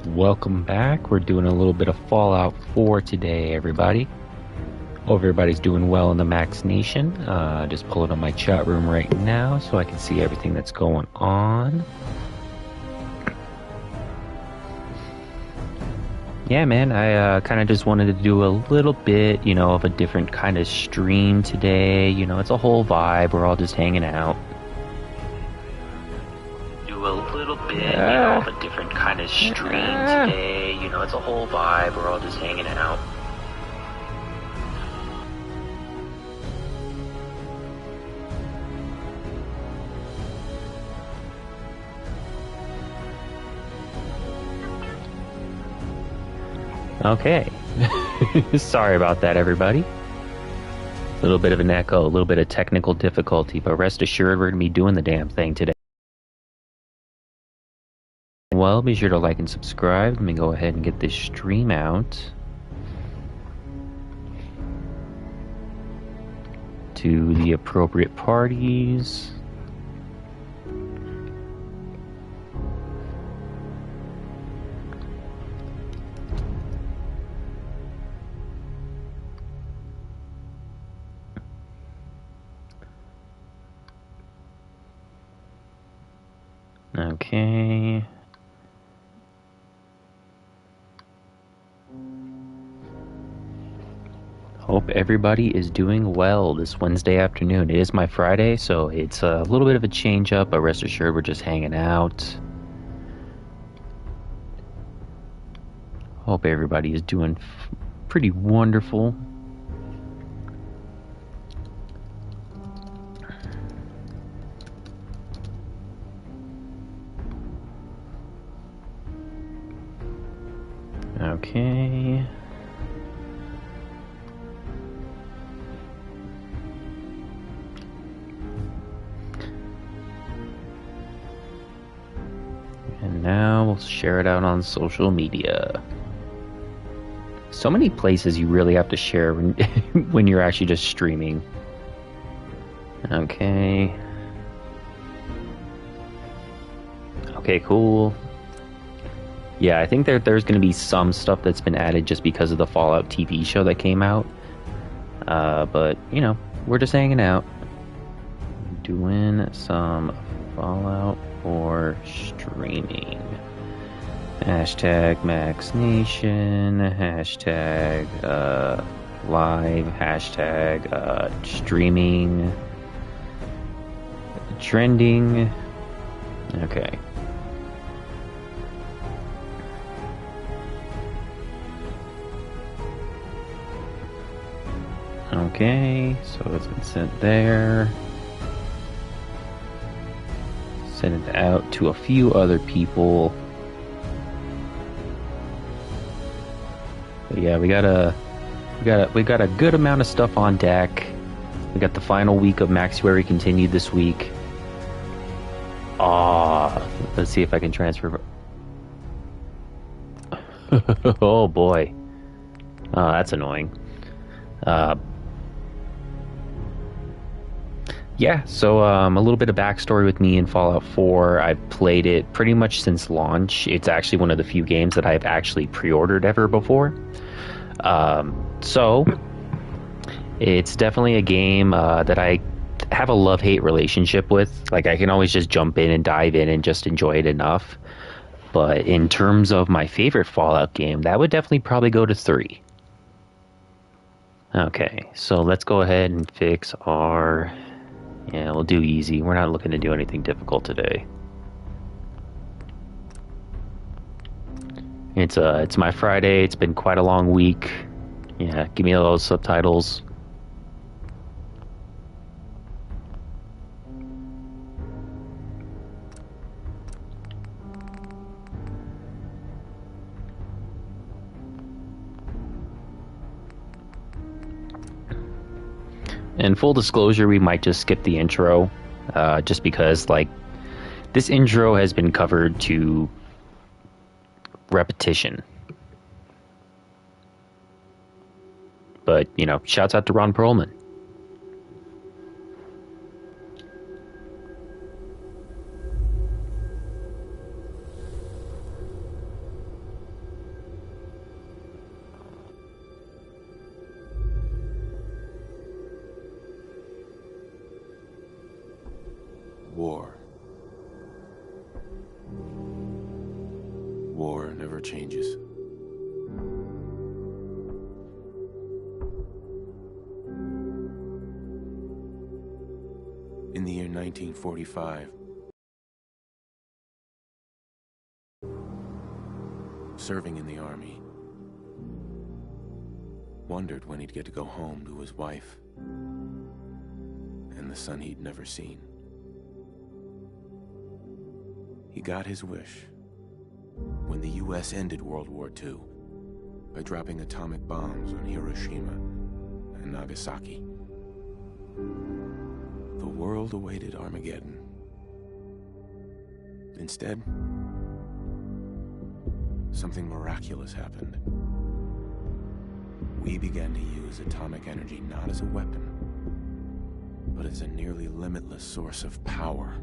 Welcome back. We're doing a little bit of Fallout 4 today, everybody. Hope everybody's doing well in the Max Nation. Just pulling up my chat room right now so I can see everything that's going on. Yeah, man, I kind of just wanted to do a little bit, of a different kind of stream today. It's a whole vibe. We're all just hanging out. Do a little bit, of a different kind of stream today. It's a whole vibe. We're all just hanging out. Okay. Sorry about that, everybody. A little bit of an echo, a little bit of technical difficulty, but rest assured we're going to be doing the damn thing today. Well, be sure to like and subscribe. Let me go ahead and get this stream out to the appropriate parties. Okay. Hope everybody is doing well this Wednesday afternoon. It is my Friday, so it's a little bit of a change up, but rest assured we're just hanging out. Hope everybody is doing pretty wonderful. Okay. And now we'll share it out on social media. So many places you really have to share when you're actually just streaming. Okay. Okay, cool. Yeah, I think there's going to be some stuff that's been added just because of the Fallout TV show that came out. But, we're just hanging out. Doing some Fallout or streaming. Hashtag Max Nation. Hashtag live. Hashtag streaming. Trending. Okay. Okay, so it's been sent there. Send it out to a few other people. But yeah, we got a good amount of stuff on deck. We got the final week of Maxuary continued this week. Let's see if I can transfer. Oh boy. That's annoying. Yeah, so a little bit of backstory with me in Fallout 4. I've played it pretty much since launch. It's actually one of the few games that I've actually pre-ordered ever before. So it's definitely a game that I have a love-hate relationship with. Like, I can always just jump in and dive in and just enjoy it enough. But in terms of my favorite Fallout game, that would definitely probably go to 3. Okay, so let's go ahead and fix our... Yeah, we'll do easy. We're not looking to do anything difficult today. It's my Friday. It's been quite a long week. Yeah, give me those subtitles. And full disclosure, we might just skip the intro, just because, like, this intro has been covered to repetition. But, shouts out to Ron Perlman. War never changes. In the year 1945, serving in the army, wondered when he'd get to go home to his wife and the son he'd never seen. He got his wish when the US ended World War II by dropping atomic bombs on Hiroshima and Nagasaki. The world awaited Armageddon. Instead, something miraculous happened. We began to use atomic energy not as a weapon, but as a nearly limitless source of power.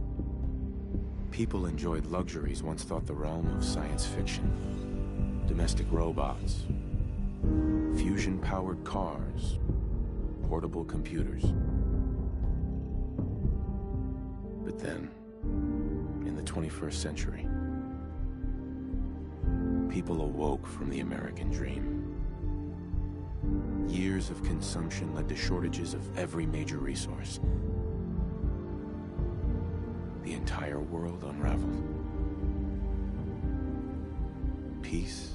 People enjoyed luxuries once thought the realm of science fiction. Domestic robots, fusion-powered cars, portable computers. But then, in the 21st century, people awoke from the American dream. Years of consumption led to shortages of every major resource. The entire world unraveled. Peace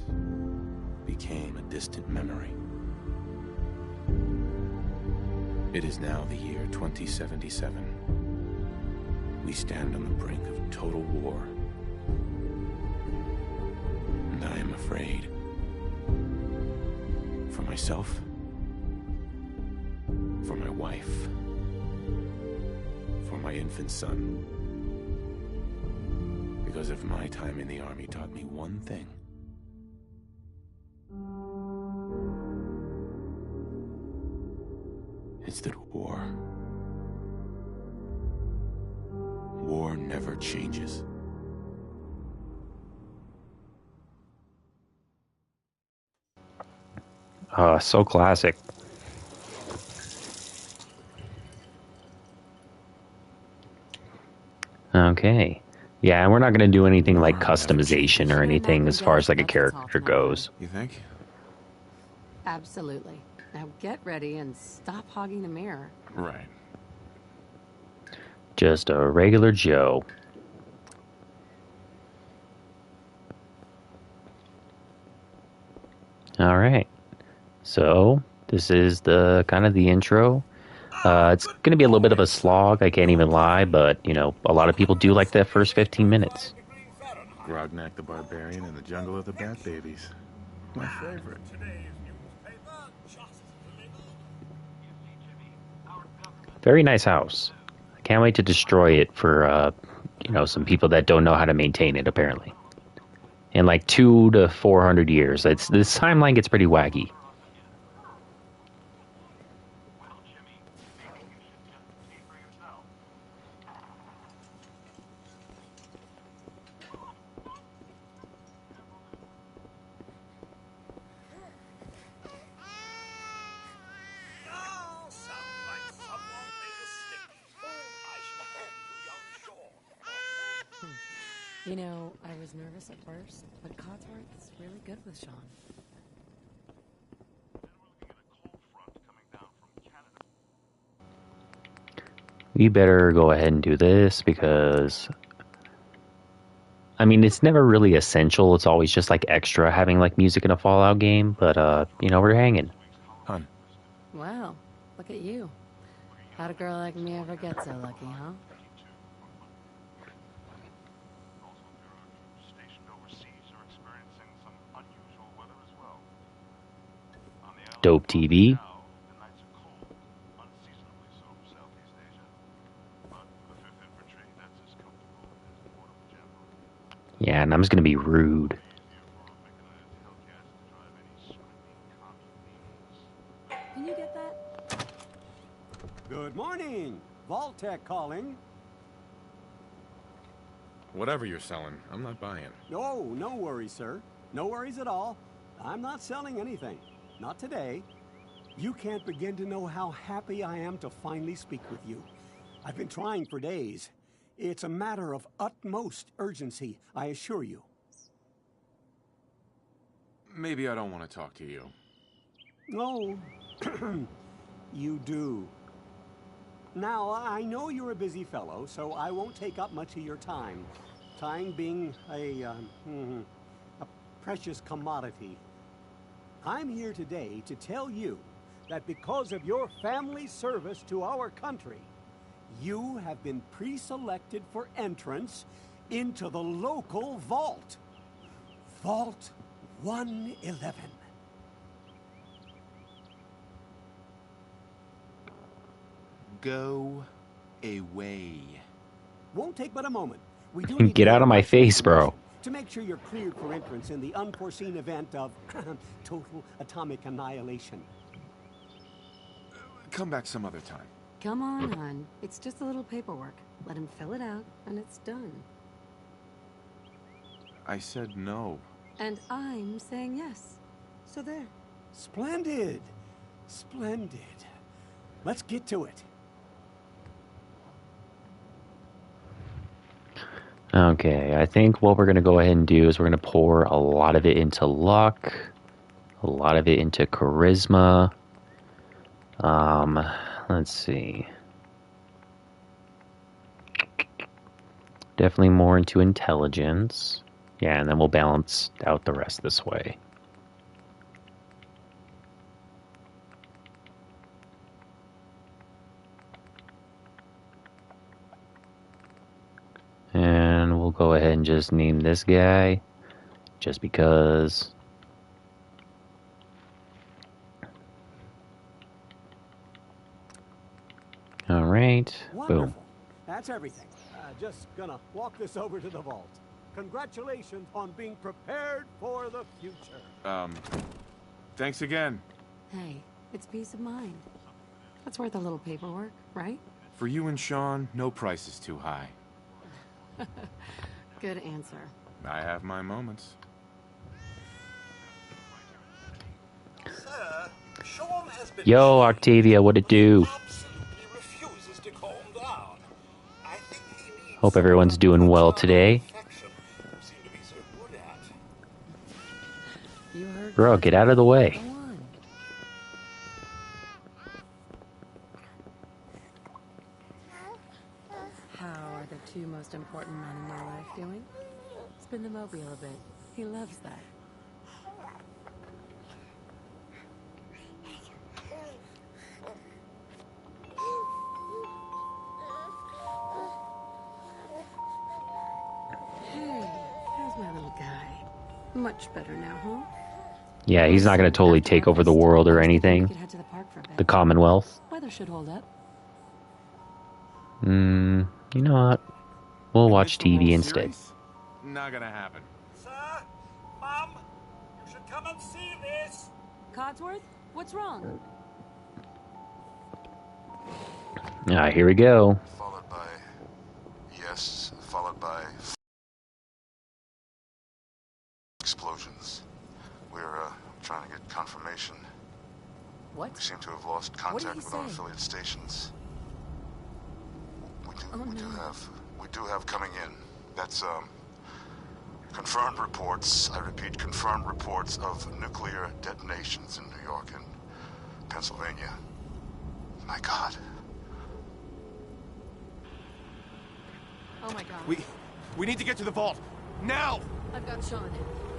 became a distant memory. It is now the year 2077. We stand on the brink of total war. And I am afraid. For myself, for my wife, for my infant son. Because if my time in the army taught me one thing, it's that war never changes. So classic. Okay. Yeah, and we're not going to do anything like customization or anything as far as like a character goes. You think? Absolutely. Now get ready and stop hogging the mirror. Right. Just a regular Joe. All right. So this is the kind of the intro. It's going to be a little bit of a slog, I can't even lie, but, you know, a lot of people do like that first 15 minutes. Grognak the Barbarian in the Jungle of the Bat Babies. My favorite. Very nice house. I can't wait to destroy it for, you know, some people that don't know how to maintain it, apparently. In like 200 to 400 years. This timeline gets pretty wacky. You know, I was nervous at first, but Codsworth's really good with Sean. We better go ahead and do this because, I mean, it's never really essential. It's always just like extra having like music in a Fallout game, but you know, we're hanging. Hun. Wow, look at you. How'd a girl like me ever get so lucky, huh? Dope TV. Yeah, and I'm just gonna be rude. Can you get that? Good morning. Vault-Tec calling. Whatever you're selling, I'm not buying. Oh, no worries, sir. No worries at all. I'm not selling anything. Not today. You can't begin to know how happy I am to finally speak with you. I've been trying for days. It's a matter of utmost urgency, I assure you. Maybe I don't want to talk to you. No, you do. Now, I know you're a busy fellow, so I won't take up much of your time. Time being a precious commodity. I'm here today to tell you that because of your family's service to our country, you have been pre-selected for entrance into the local vault. Vault 111. Go away. Won't take but a moment. We do need Get to out of my verify some face, bro. information to make sure you're cleared for entrance in the unforeseen event of total atomic annihilation. Come back some other time. Come on, hon. It's just a little paperwork. Let him fill it out, and it's done. I said no. And I'm saying yes. So there. Splendid. Splendid. Let's get to it. Okay, I think what we're going to go ahead and do is we're going to pour a lot of it into luck, a lot of it into charisma. Let's see. Definitely more into intelligence. Yeah, and then we'll balance out the rest this way. And we'll go ahead and just name this guy, just because. All right, Wonderful. boom. That's everything. Just gonna walk this over to the vault. Congratulations on being prepared for the future. Thanks again. Hey, it's peace of mind. That's worth a little paperwork, right? For you and Sean, no price is too high. Good answer. I have my moments. Sir, Sean has been Yo, Octavia, what it do? absolutely refuses to calm down. I think he needs Hope everyone's doing well today. affection. Seem to be so good at. You heard. Bro, get out of the way. Go on. How are the two most important men in my life doing? Spin the mobile a bit. He loves that. Hey, how's my little guy? Much better now, huh? Yeah, he's not going to totally take over the world or We anything. could head to the park for a bit. The Commonwealth. Weather should hold up. You know what? We'll watch Missed the TV World instead. Series? Not gonna happen. Sir, Mum, you should come and see this. Codsworth, what's wrong? Ah, here we go. Followed by yes, followed by explosions. We're trying to get confirmation. What? We seem to have lost did contact he with say? unaffiliated stations. Oh, We do have coming in. That's confirmed reports. I repeat, confirmed reports of nuclear detonations in New York and Pennsylvania. My God. Oh my god. We need to get to the vault now. I've got Sean.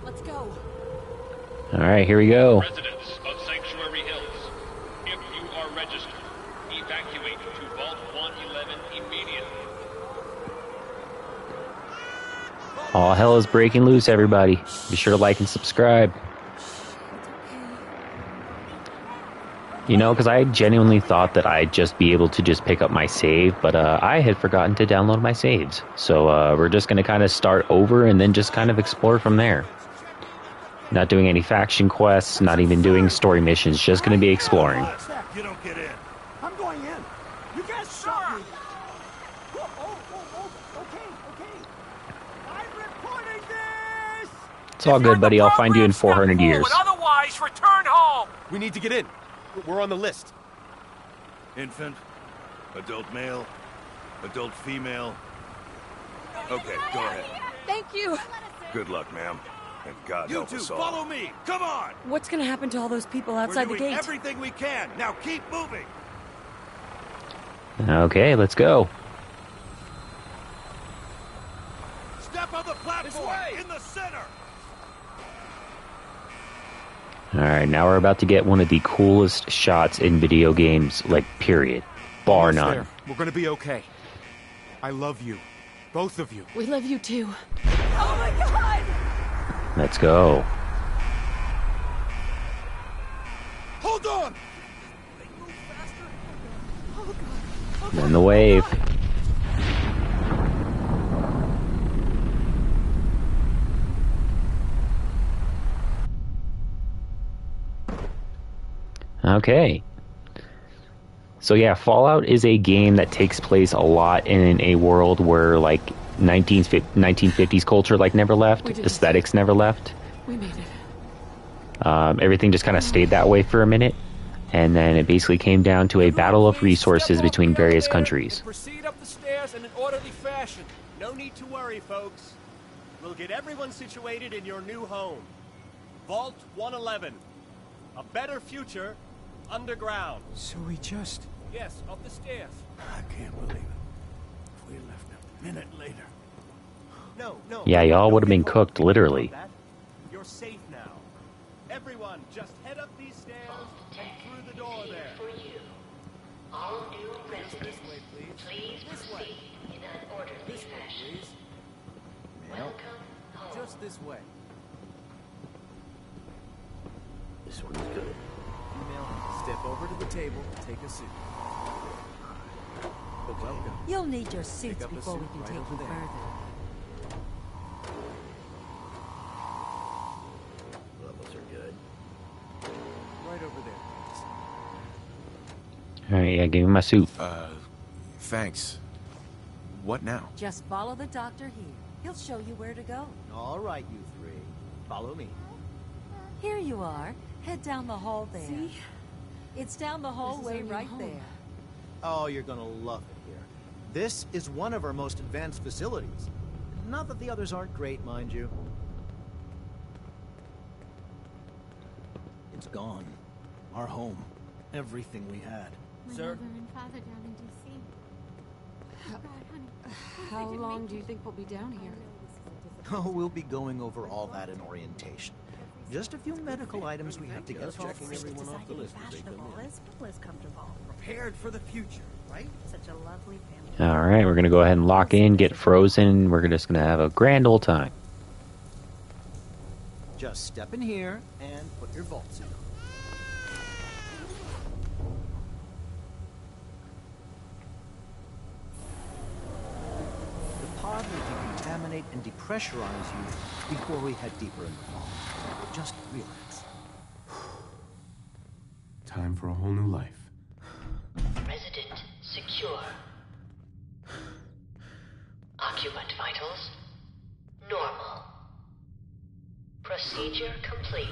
Let's go. All right, here we go. Residents of Sanctuary Hills, if you are registered, evacuate to Vault 111 immediately. All hell is breaking loose, everybody. Be sure to like and subscribe. You know, because I genuinely thought that I'd just be able to just pick up my save, but I had forgotten to download my saves. So we're just going to kind of start over and then just kind of explore from there. Not doing any faction quests, not even doing story missions, just going to be exploring. You don't get in. I'm going in. You guys stop me. Okay. I'm reporting this. It's all good, buddy. I'll find you in 400 years. Otherwise, return home. We need to get in. We're on the list. Infant, adult male, adult female. Okay, go ahead. Thank you. Good luck, ma'am. And God You help two, us all. follow me! Come on! What's gonna happen to all those people We're outside the doing gate? everything we can. Now keep moving. Okay, let's go. Step on the platform in the center. Alright, now we're about to get one of the coolest shots in video games, like, period. Bar Almost none. there. We're gonna be okay. I love you. Both of you. We love you too. Oh my god! Let's go. Hold on! And the wave. Okay. So yeah, Fallout is a game that takes place a lot in a world where like 1950s culture like never left, aesthetics never left. We made it. Everything just kind of stayed that way for a minute, and then it basically came down to a battle of resources between various countries. Proceed up the stairs in an orderly fashion. No need to worry, folks. We'll get everyone situated in your new home. Vault 111. A better future underground. So we just... Yes, up the stairs. I can't believe it. If we had left a minute later. No. Yeah, y'all would have been cooked, literally. You're safe now. Everyone, just head up these stairs and through the door there. For you, all new Just this way, please. please This way. proceed in an orderly This way, fashion. please. Welcome home. Just this way. This one's good. Female, step over to the table and take a seat. Welcome. You'll need your suits up a before we suit can right take over you there. further. Levels are good. Right over there, please. Alright, yeah, give me my suit. Thanks. What now? Just follow the doctor here. He'll show you where to go. All right, you three. Follow me. Here you are. Head down the hall there. See? It's down the hallway our new right home. there. Oh, you're gonna love it here. This is one of our most advanced facilities. Not that the others aren't great, mind you. It's gone. Our home. Everything we had. My Sir? mother and father down in D.C. God, honey. How long do you think we'll be down here? Oh, we'll be going over all that in orientation. Just a few medical items we have to get through. Checking everyone off the list as they come in. As well as comfortable. Prepared for the future, right? Such a lovely family. Alright, we're gonna go ahead and lock in, get frozen. We're just gonna have a grand old time. Just step in here and put your vault suit on. The pod will decontaminate and depressurize you before we head deeper in the vault. Just relax. Time for a whole new life. Resident secure. Occupant vitals normal. Procedure complete.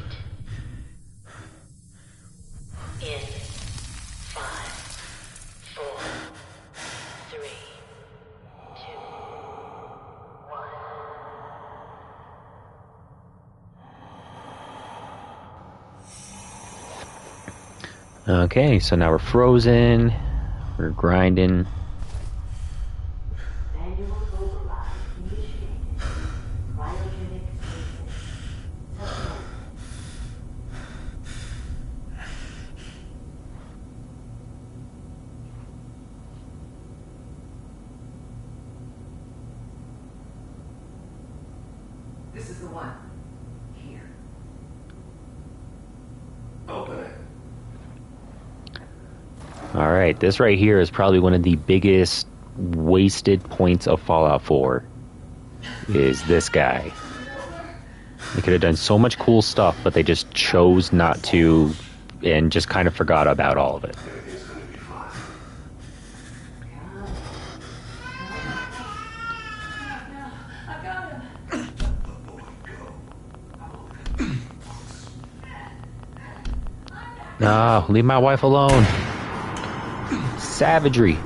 In 5, 4, 3, 2, 1. Okay, so now we're frozen. We're grinding. Manual override initiated. Cryogenic stasis. This is the one. Here. Open it. Alright, this right here is probably one of the biggest wasted points of Fallout 4. Is this guy. They could have done so much cool stuff, but they just chose not to and just kind of forgot about all of it. No, leave my wife alone. Savagery.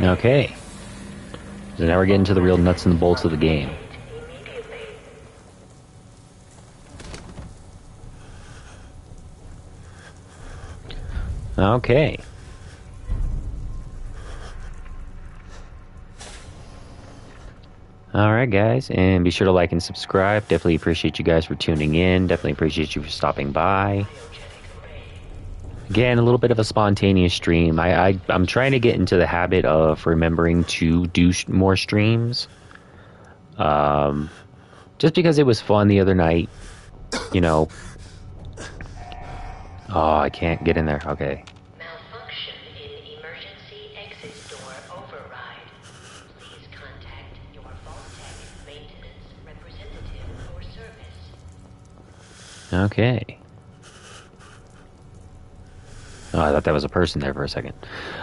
Okay. So now we're getting to the real nuts and bolts of the game. Okay. Alright guys, and be sure to like and subscribe. Definitely appreciate you guys for tuning in. Definitely appreciate you for stopping by. Again, a little bit of a spontaneous stream. I'm trying to get into the habit of remembering to do more streams. Just because it was fun the other night. You know. Oh, I can't get in there. Okay. Malfunction in emergency exit door override. Please contact your Vault-Tec maintenance representative for service. Okay. Oh, I thought that was a person there for a second.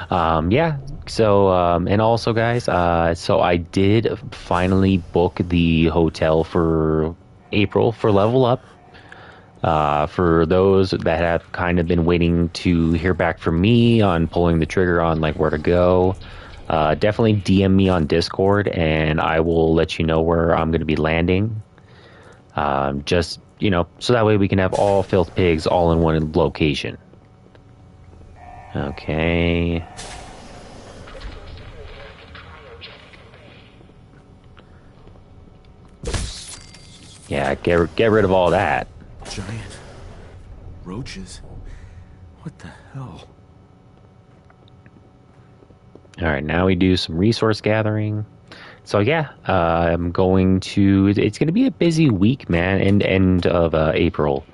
Yeah, so, and also, guys, so I did finally book the hotel for April for Level Up. For those that have kind of been waiting to hear back from me on pulling the trigger on, like, where to go, definitely DM me on Discord, and I will let you know where I'm going to be landing. Just, you know, so that way we can have all Filth Pigs all in one location. Okay. Yeah, get rid of all that. Giant roaches? What the hell? Alright, now we do some resource gathering. So yeah, I'm going to... It's going to be a busy week, man, and end of April.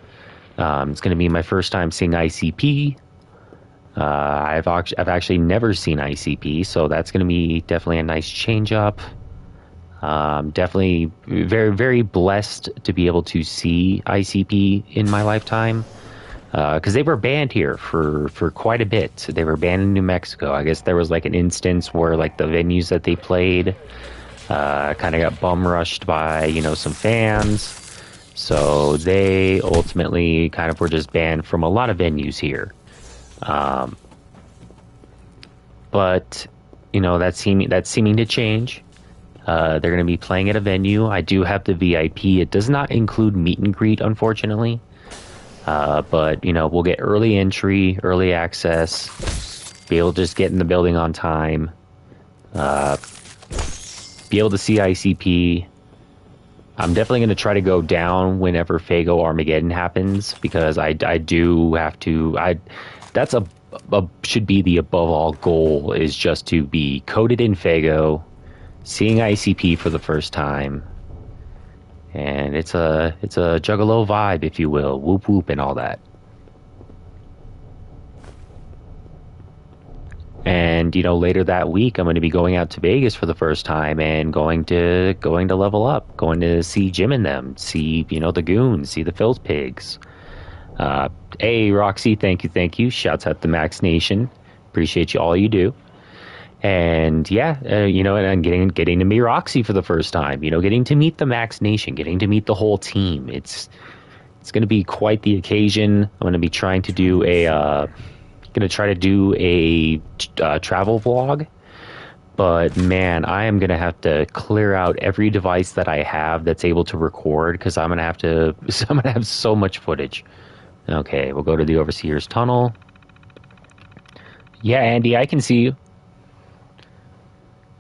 It's going to be my first time seeing ICP. I've actually never seen ICP, so that's going to be definitely a nice change up. Definitely very, very blessed to be able to see ICP in my lifetime. Because they were banned here for quite a bit. They were banned in New Mexico. I guess there was like an instance where like the venues that they played kind of got bum rushed by, you know, some fans. So they ultimately kind of were just banned from a lot of venues here. But you know, that's seeming to change. They're going to be playing at a venue. I do have the VIP. It does not include meet and greet, unfortunately. But you know, we'll get early entry, early access. Be able to just get in the building on time. Be able to see ICP. I'm definitely going to try to go down whenever Fago Armageddon happens, because I do have to. That's should be the above all goal, is just to be coded in Fago, seeing ICP for the first time, and it's a juggalo vibe, if you will, whoop whoop and all that. And you know, later that week, I'm going to be going out to Vegas for the first time and going to level up, going to see Jim and them, see, you know, the goons, see the Filth Pigs. Hey, Roxy, thank you. Shouts out to Max Nation. Appreciate you, all you do. And yeah, you know, and I'm getting to meet Roxy for the first time. You know, getting to meet the Max Nation, getting to meet the whole team. It's going to be quite the occasion. I'm going to be trying to do a travel vlog. But man, I am going to have to clear out every device that I have that's able to record, because I'm going to have so much footage. Okay, we'll go to the Overseer's Tunnel. Yeah, Andy, I can see you.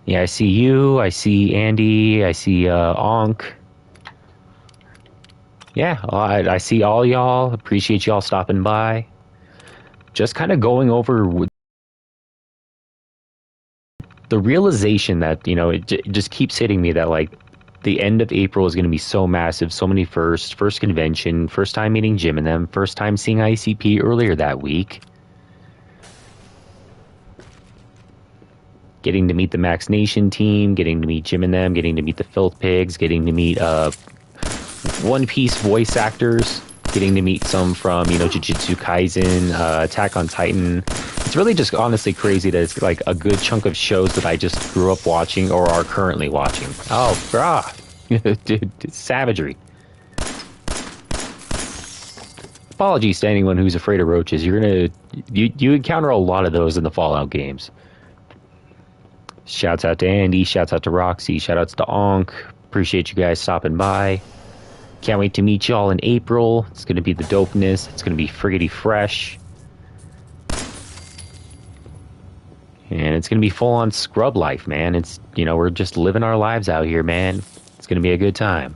Yeah, I see you. I see Andy. I see Onk. Yeah, I see all y'all. Appreciate y'all stopping by. Just kind of going over the realization that, you know, it just keeps hitting me that, like, the end of April is going to be so massive, so many first convention, first time meeting Jim and them, first time seeing ICP earlier that week. Getting to meet the Max Nation team, getting to meet Jim and them, getting to meet the Filth Pigs, getting to meet One Piece voice actors, getting to meet some from, you know, Jujutsu Kaisen, Attack on Titan. It's really just honestly crazy that it's like a good chunk of shows that I just grew up watching or are currently watching. Oh, brah. Dude, it's savagery. Apologies to anyone who's afraid of roaches. You encounter a lot of those in the Fallout games. Shouts out to Andy, shouts out to Roxy, shout outs to Onk. Appreciate you guys stopping by. Can't wait to meet y'all in April. It's going to be the dopeness. It's going to be friggity fresh. And it's going to be full on scrub life, man. It's, you know, we're just living our lives out here, man. It's going to be a good time.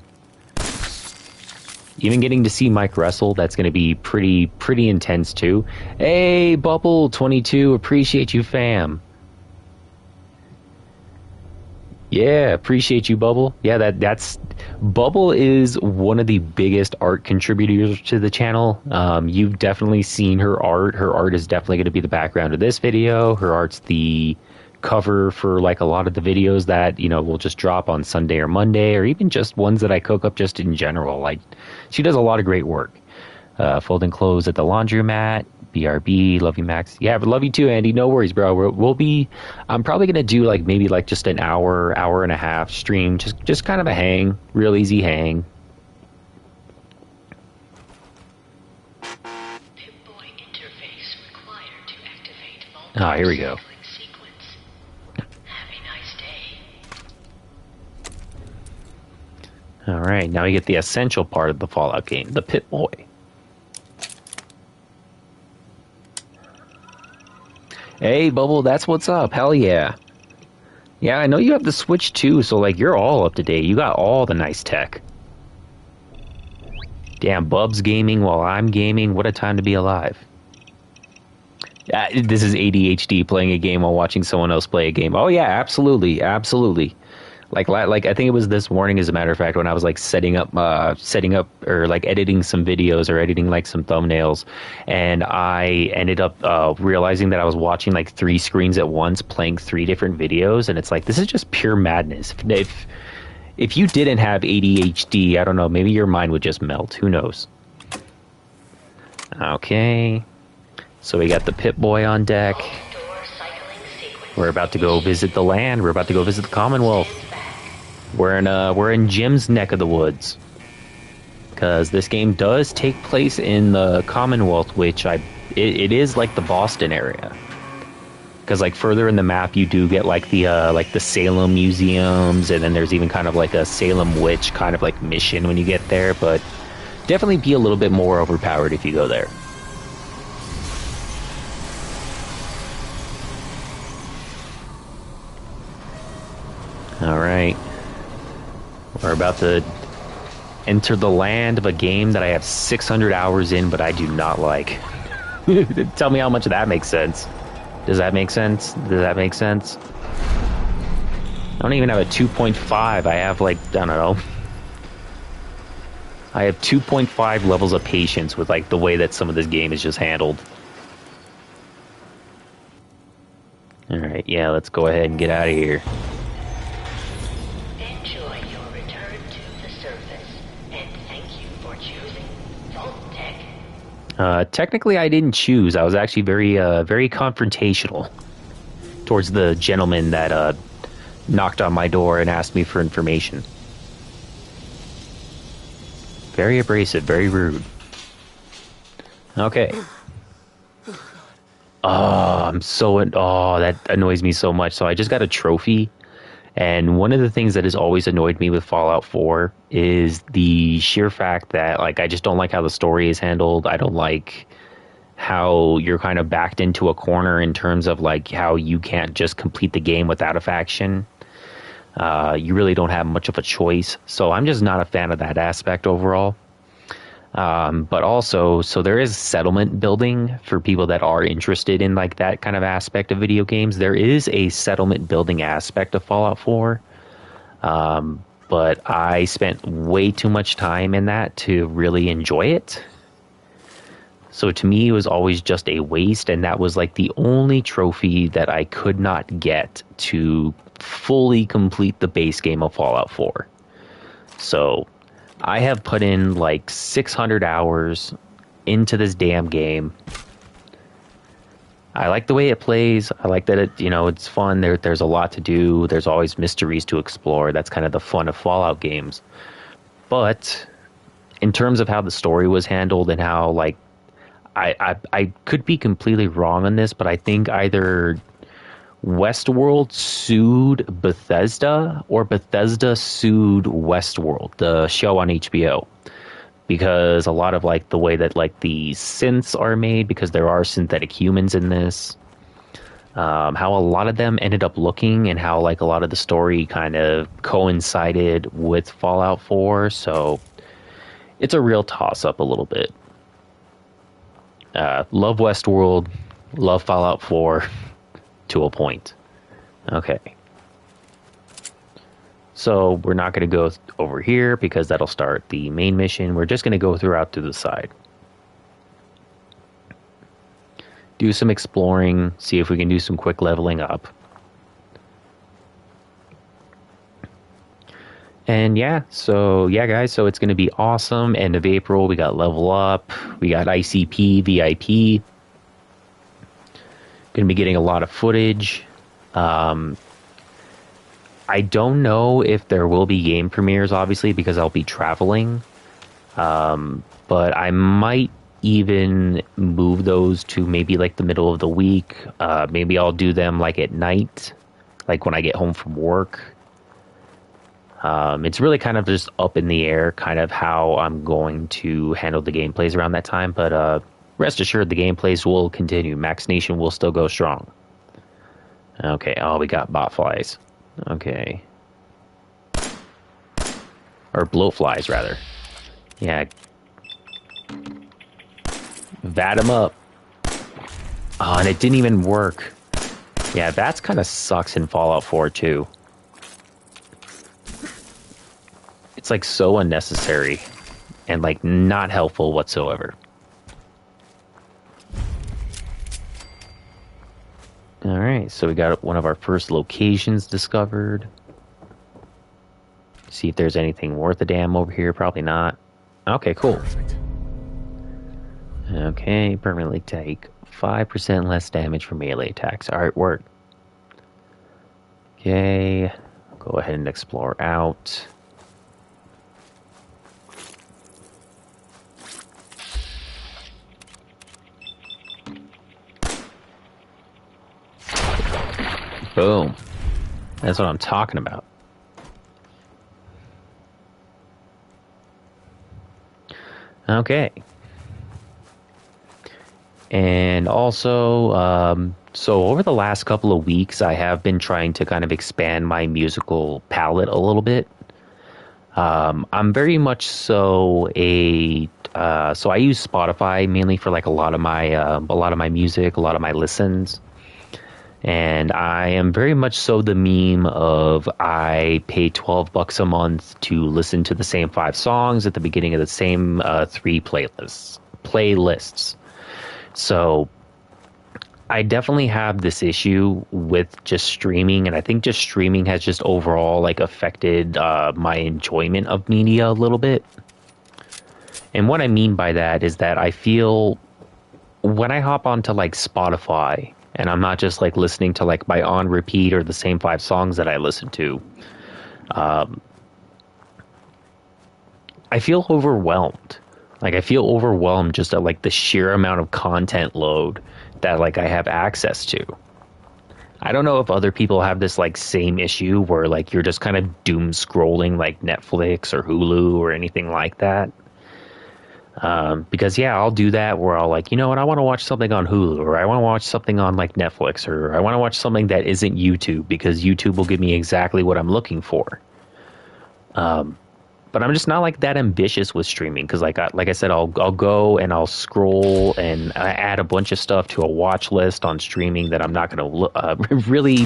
Even getting to see Mike wrestle, that's going to be pretty intense too. Hey, Bubble22, appreciate you, fam. Yeah, appreciate you, Bubble. Yeah, that's Bubble is one of the biggest art contributors to the channel. You've definitely seen her art. Her art is definitely going to be the background of this video. Her art's the cover for like a lot of the videos that, you know, will just drop on Sunday or Monday, or even just ones that I cook up just in general. Like, she does a lot of great work. Folding clothes at the laundromat. BRB, love you, Max. Yeah, but love you too, Andy. No worries, bro. I'm probably gonna do like maybe like just an hour and a half stream, just kind of a hang, real easy hang. Pip-Boy interface required to activate Ah, here we go. sequence. Have a nice day. All right, now we get the essential part of the Fallout game, the Pip-Boy. Hey, Bubble, that's what's up. Hell yeah. Yeah, I know you have the Switch too, so like you're all up to date. You got all the nice tech. Damn, Bub's gaming while I'm gaming. What a time to be alive. This is ADHD, playing a game while watching someone else play a game. Oh yeah, absolutely, absolutely. Like I think it was this morning, as a matter of fact, when I was like setting up or like editing some videos or editing like some thumbnails, and I ended up realizing that I was watching like 3 screens at once, playing 3 different videos, and it's like, this is just pure madness. If you didn't have ADHD, I don't know, maybe your mind would just melt. Who knows? Okay, so we got the Pip-Boy on deck. We're about to go visit the land. We're about to go visit the Commonwealth. We're in Jim's neck of the woods, because this game does take place in the Commonwealth, which it is like the Boston area. Because like further in the map, you do get like the Salem museums, and then there's even kind of like a Salem witch kind of like mission when you get there. But definitely be a little bit more overpowered if you go there. All right. We're about to enter the land of a game that I have 600 hours in, but I do not like. Tell me how much of that makes sense. Does that make sense? Does that make sense? I don't even have a 2.5. I have like, I don't know. I have 2.5 levels of patience with like the way that some of this game is just handled. Alright, yeah, let's go ahead and get out of here. Technically, I didn't choose. I was actually very confrontational towards the gentleman that knocked on my door and asked me for information. Very abrasive, very rude. Okay. Oh, that annoys me so much. So I just got a trophy. And one of the things that has always annoyed me with Fallout 4 is the sheer fact that, like, I just don't like how the story is handled. I don't like how you're kind of backed into a corner in terms of, like, how you can't just complete the game without a faction. You really don't have much of a choice. So I'm just not a fan of that aspect overall. But also, so there is settlement building for people that are interested in like that kind of aspect of video games. There is a settlement building aspect of Fallout 4. But I spent way too much time in that to really enjoy it. So to me, it was always just a waste. And that was like the only trophy that I could not get to fully complete the base game of Fallout 4. So I have put in like 600 hours into this damn game. I like the way it plays. I like that it's fun. There's a lot to do. There's always mysteries to explore. That's kind of the fun of Fallout games. But in terms of how the story was handled and how, like, I could be completely wrong on this, but I think either Westworld sued Bethesda, or Bethesda sued Westworld, the show on HBO, because a lot of like the way that like the synths are made, because there are synthetic humans in this, how a lot of them ended up looking, and how like a lot of the story kind of coincided with Fallout 4. So it's a real toss-up a little bit. Love Westworld, love Fallout 4 to a point. Okay. So we're not going to go over here because that'll start the main mission. We're just going to go throughout to the side. Do some exploring, see if we can do some quick leveling up. And yeah, so yeah, guys, so it's going to be awesome. End of April, we got level up, we got ICP, VIP. Going to be getting a lot of footage. I don't know if there will be game premieres, obviously, because I'll be traveling. But I might even move those to maybe like the middle of the week. Maybe I'll do them like at night, like when I get home from work. It's really kind of just up in the air, kind of how I'm going to handle the gameplays around that time. But rest assured, the gameplays will continue. Max Nation will still go strong. Okay, oh, we got bot flies. Okay. Or bloat flies, rather. Yeah. Vat them up. Oh, and it didn't even work. Yeah, that's kind of sucks in Fallout 4, too. It's, like, so unnecessary. And, like, not helpful whatsoever. Alright, so we got one of our first locations discovered. See if there's anything worth a damn over here. Probably not. Okay, cool. Perfect. Okay, permanently take 5% less damage from melee attacks. Alright, work. Okay, go ahead and explore out. Boom. That's what I'm talking about. Okay. And also, so over the last couple of weeks, I have been trying to kind of expand my musical palette a little bit. I'm very much so so I use Spotify mainly for like a lot of my music, a lot of my listens. And I am very much so the meme of I pay $12 a month to listen to the same 5 songs at the beginning of the same 3 playlists. So I definitely have this issue with just streaming, and I think just streaming has just overall like affected my enjoyment of media a little bit. And what I mean by that is that I feel when I hop onto like Spotify, and I'm not just like listening to like my on repeat or the same 5 songs that I listen to, I feel overwhelmed. Like I feel overwhelmed just at like the sheer amount of content load that like I have access to. I don't know if other people have this like same issue where like you're just kind of doom scrolling like Netflix or Hulu or anything like that. Because yeah, I'll do that where I'll like, you know what, I want to watch something on Hulu, or I want to watch something on like Netflix, or I want to watch something that isn't YouTube because YouTube will give me exactly what I'm looking for. But I'm just not like that ambitious with streaming because like I said, I'll go and I'll scroll and I add a bunch of stuff to a watch list on streaming that I'm not going to really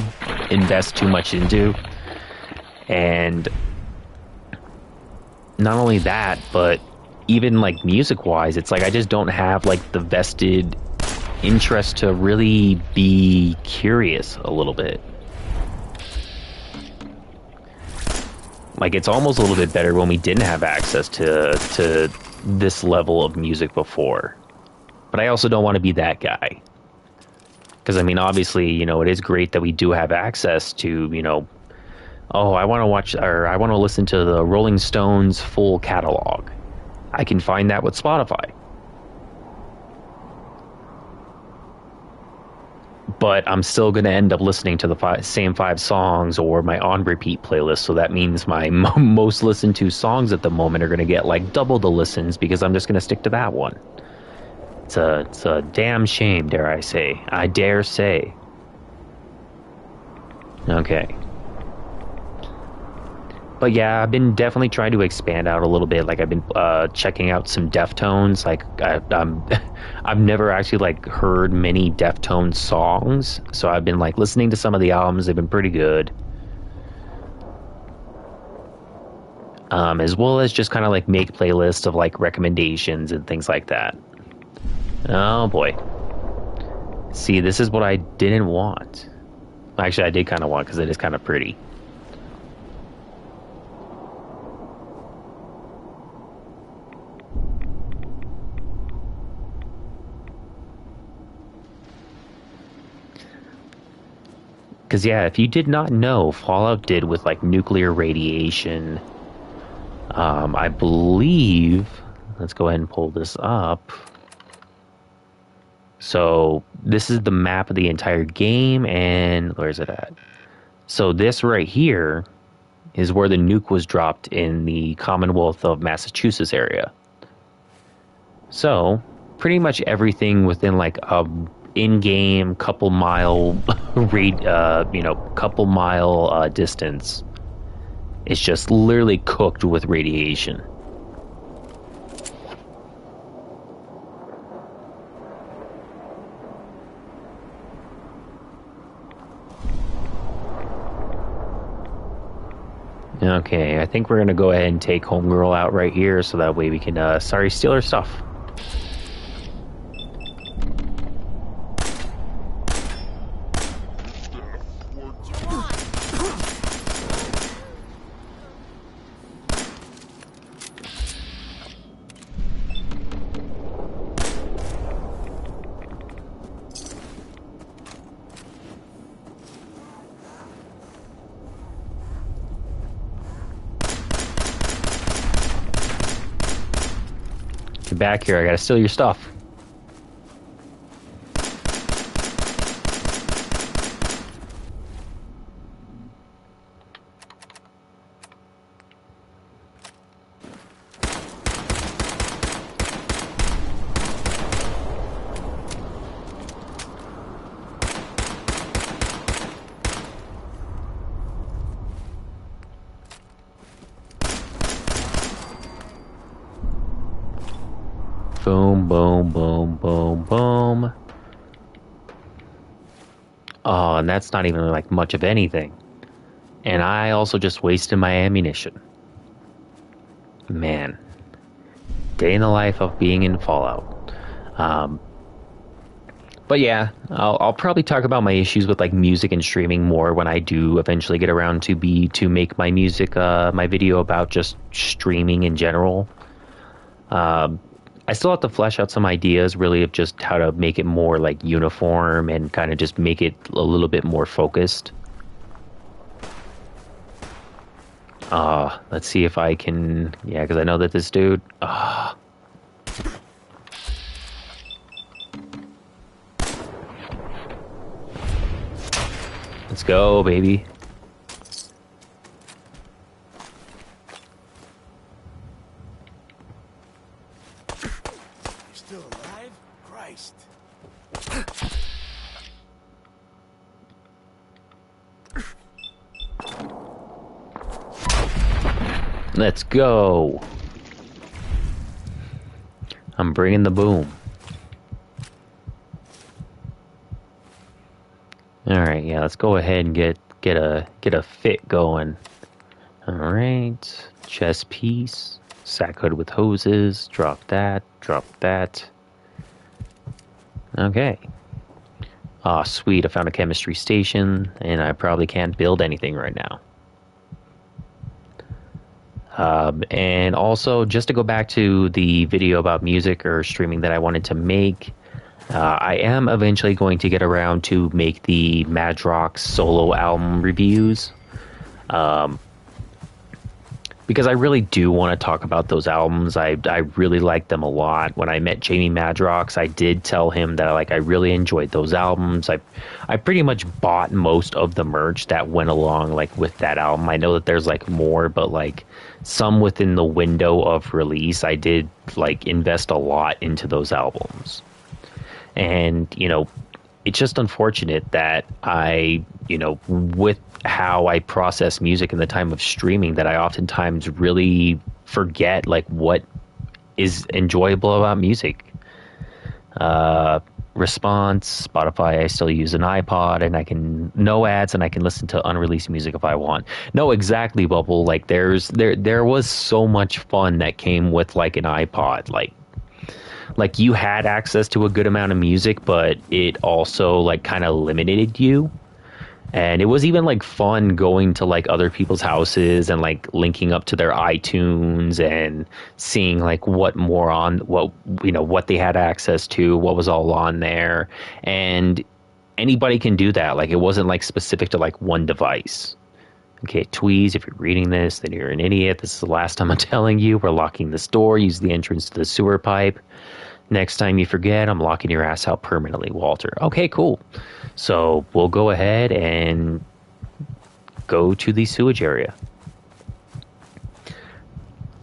invest too much into. And not only that, but even like music wise, it's like I just don't have like the vested interest to really be curious a little bit. Like it's almost a little bit better when we didn't have access to this level of music before. But I also don't want to be that guy. Because I mean, obviously, you know, it is great that we do have access to, you know, oh, I want to watch or I want to listen to the Rolling Stones full catalog. I can find that with Spotify. but I'm still going to end up listening to the same 5 songs or my on repeat playlist. So that means my most listened to songs at the moment are going to get like double the listens because I'm just going to stick to that one. It's a damn shame, dare I say. I dare say. Okay. But yeah, I've been definitely trying to expand out a little bit. Like I've been checking out some Deftones. Like I've never actually like heard many Deftones songs, so I've been like listening to some of the albums. They've been pretty good, as well as just kind of like make playlists of like recommendations and things like that. Oh boy, see, this is what I didn't want. Actually, I did kind of want because it is kind of pretty. Because, yeah, if you did not know, Fallout did with, like, nuclear radiation, I believe, let's go ahead and pull this up. So, this is the map of the entire game, and where is it at? So, this right here is where the nuke was dropped in the Commonwealth of Massachusetts area. So, pretty much everything within, like, a in-game couple mile distance is just literally cooked with radiation. Okay, I think we're gonna go ahead and take Homegirl out right here so that way we can steal her stuff. Get back here, I gotta steal your stuff. Boom, boom, boom, boom, boom. Oh, and that's not even like much of anything. And I also just wasted my ammunition. Man. Day in the life of being in Fallout. But yeah, I'll probably talk about my issues with like music and streaming more when I do eventually get around to make my music, my video about just streaming in general. I still have to flesh out some ideas really of just how to make it more like uniform and kind of just make it a little bit more focused. Let's see if I can, yeah, because I know that this dude, let's go, baby. Let's go. I'm bringing the boom. All right, yeah, let's go ahead and get a fit going. All right, chest piece, sack hood with hoses. Drop that. Drop that. Okay. Ah, sweet. I found a chemistry station, and I probably can't build anything right now. And also, just to go back to the video about music or streaming that I wanted to make, I am eventually going to get around to make the Madrox solo album reviews. because I really do want to talk about those albums. I really like them a lot. When I met Jamie Madrox, I did tell him that I really enjoyed those albums. I pretty much bought most of the merch that went along with that album. I know that there's more, but some within the window of release, I did invest a lot into those albums. And it's just unfortunate that with how I process music in the time of streaming, that I oftentimes really forget what is enjoyable about music. Response, Spotify, I still use an iPod, and no ads, and I can listen to unreleased music if I want. No, exactly, Bubble. There was so much fun that came with an iPod. You had access to a good amount of music, but it also kind of limited you. And it was even fun going to other people's houses and linking up to their iTunes and seeing what they had access to, what was all on there. And anybody can do that. It wasn't specific to one device. Okay, Tweez, if you're reading this, then you're an idiot. This is the last time I'm telling you. We're locking this door. Use the entrance to the sewer pipe. Next time you forget, I'm locking your ass out permanently, Walter. Okay, cool. So we'll go ahead and go to the sewage area.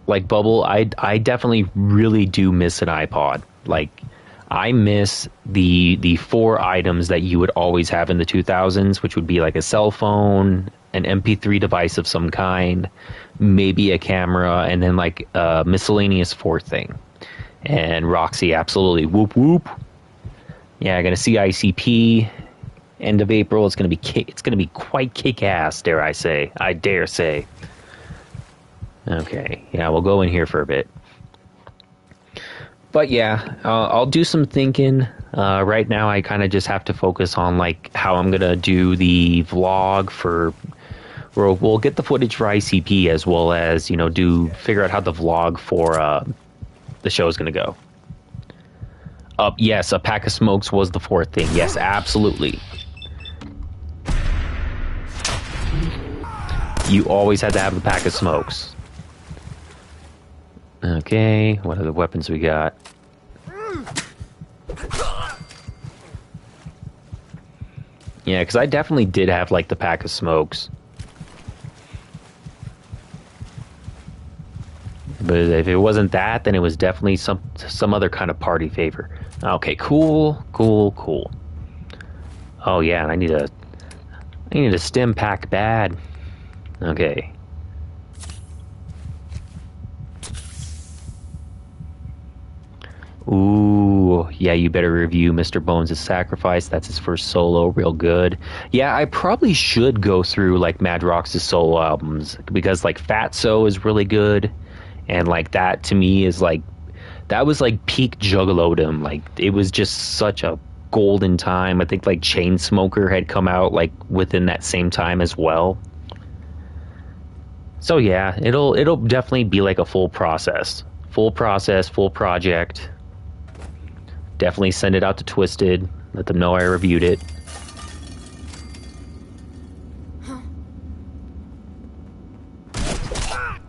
Bubble, I definitely really do miss an iPod. I miss the 4 items that you would always have in the 2000s, which would be a cell phone, an MP3 device of some kind, maybe a camera, and then a miscellaneous 4th thing. And Roxy, absolutely. Whoop, whoop. Yeah, I'm going to see ICP end of April. It's going to be quite kick-ass, dare I say. I dare say. Okay, yeah, we'll go in here for a bit. But yeah, I'll do some thinking. Right now, I kind of just have to focus on how I'm going to do the vlog for... We'll get the footage for ICP as well as, figure out how the vlog for... the show is going to go. Yes, a pack of smokes was the 4th thing. Yes, absolutely. You always had to have the pack of smokes. Okay, what other weapons we got? Yeah, because I definitely did have the pack of smokes. But if it wasn't that, then it was definitely some other kind of party favor. Okay, cool. Oh yeah, and I need a stim pack bad. Okay. Ooh, yeah, you better review Mr. Bones' Sacrifice. That's his first solo, real good. Yeah, I probably should go through Madrox's solo albums because Fatso is really good. And that to me is that was peak juggalodom. It was just such a golden time. I think Chainsmoker had come out within that same time as well. So yeah, it'll definitely be a full project. Definitely send it out to Twisted. Let them know I reviewed it.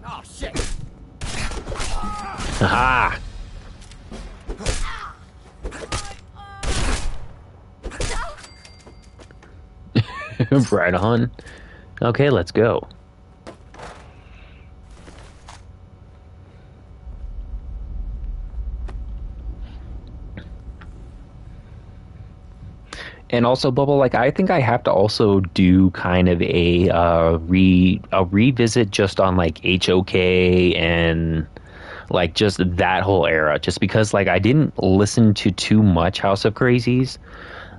Oh shit! Aha! Right on. Okay, let's go. And also, Bubble, I think I have to also do kind of a revisit just on HOK and just that whole era, just because I didn't listen to too much House of Crazies,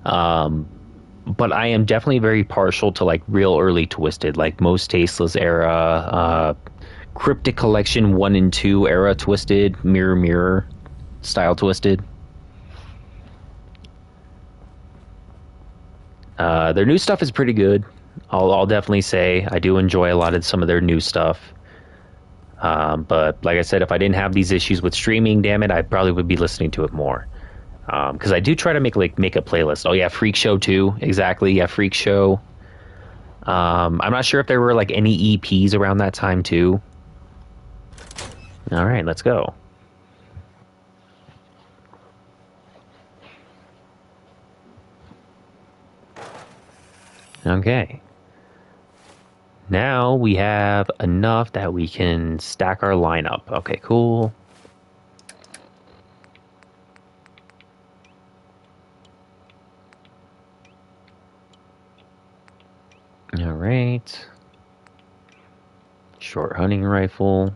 but I am definitely very partial to real early Twisted, Most Tasteless era, Cryptic Collection 1 and 2 era Twisted, Mirror Mirror style Twisted. Their new stuff is pretty good. I'll definitely say I do enjoy a lot of some of their new stuff. But like I said, if I didn't have these issues with streaming, damn it, I probably would be listening to it more. Because I do try to make a playlist. Oh yeah, Freak Show too. Exactly. Yeah, Freak Show. I'm not sure if there were any EPs around that time too. All right, let's go. Okay. Now we have enough that we can stack our lineup. Okay, cool. All right. Short hunting rifle.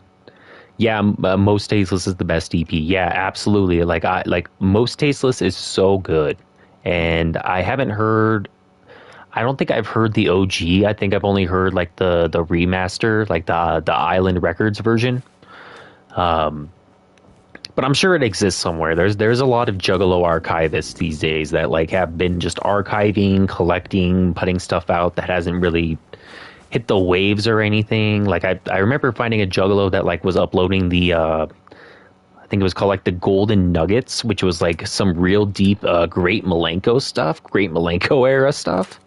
Yeah, most tasteless is the best DP. Yeah, absolutely. Like most tasteless is so good, and I haven't heard. I don't think I've heard the OG. I think I've only heard like the remaster, like the Island Records version. But I'm sure it exists somewhere. There's a lot of Juggalo archivists these days that like have been just archiving, collecting, putting stuff out that hasn't really hit the waves or anything. Like I remember finding a Juggalo that like was uploading the I think it was called like the Golden Nuggets, which was like some real deep Great Milenko stuff, Great Milenko era stuff.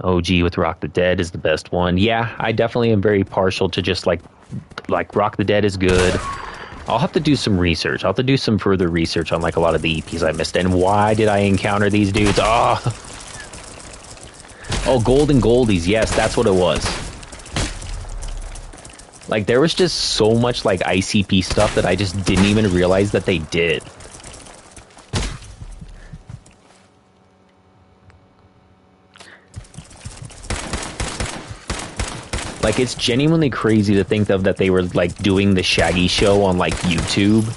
OG with Rock the Dead is the best one. Yeah, I definitely am very partial to just like Rock the Dead is good. I'll have to do some research. I'll have to do some further research on like a lot of the EPs I missed. And why did I encounter these dudes? Oh, Golden Goldies. Yes, that's what it was. Like there was just so much like ICP stuff that I just didn't even realize that they did. Like, it's genuinely crazy to think of that they were, like, doing the Shaggy show on, like, YouTube.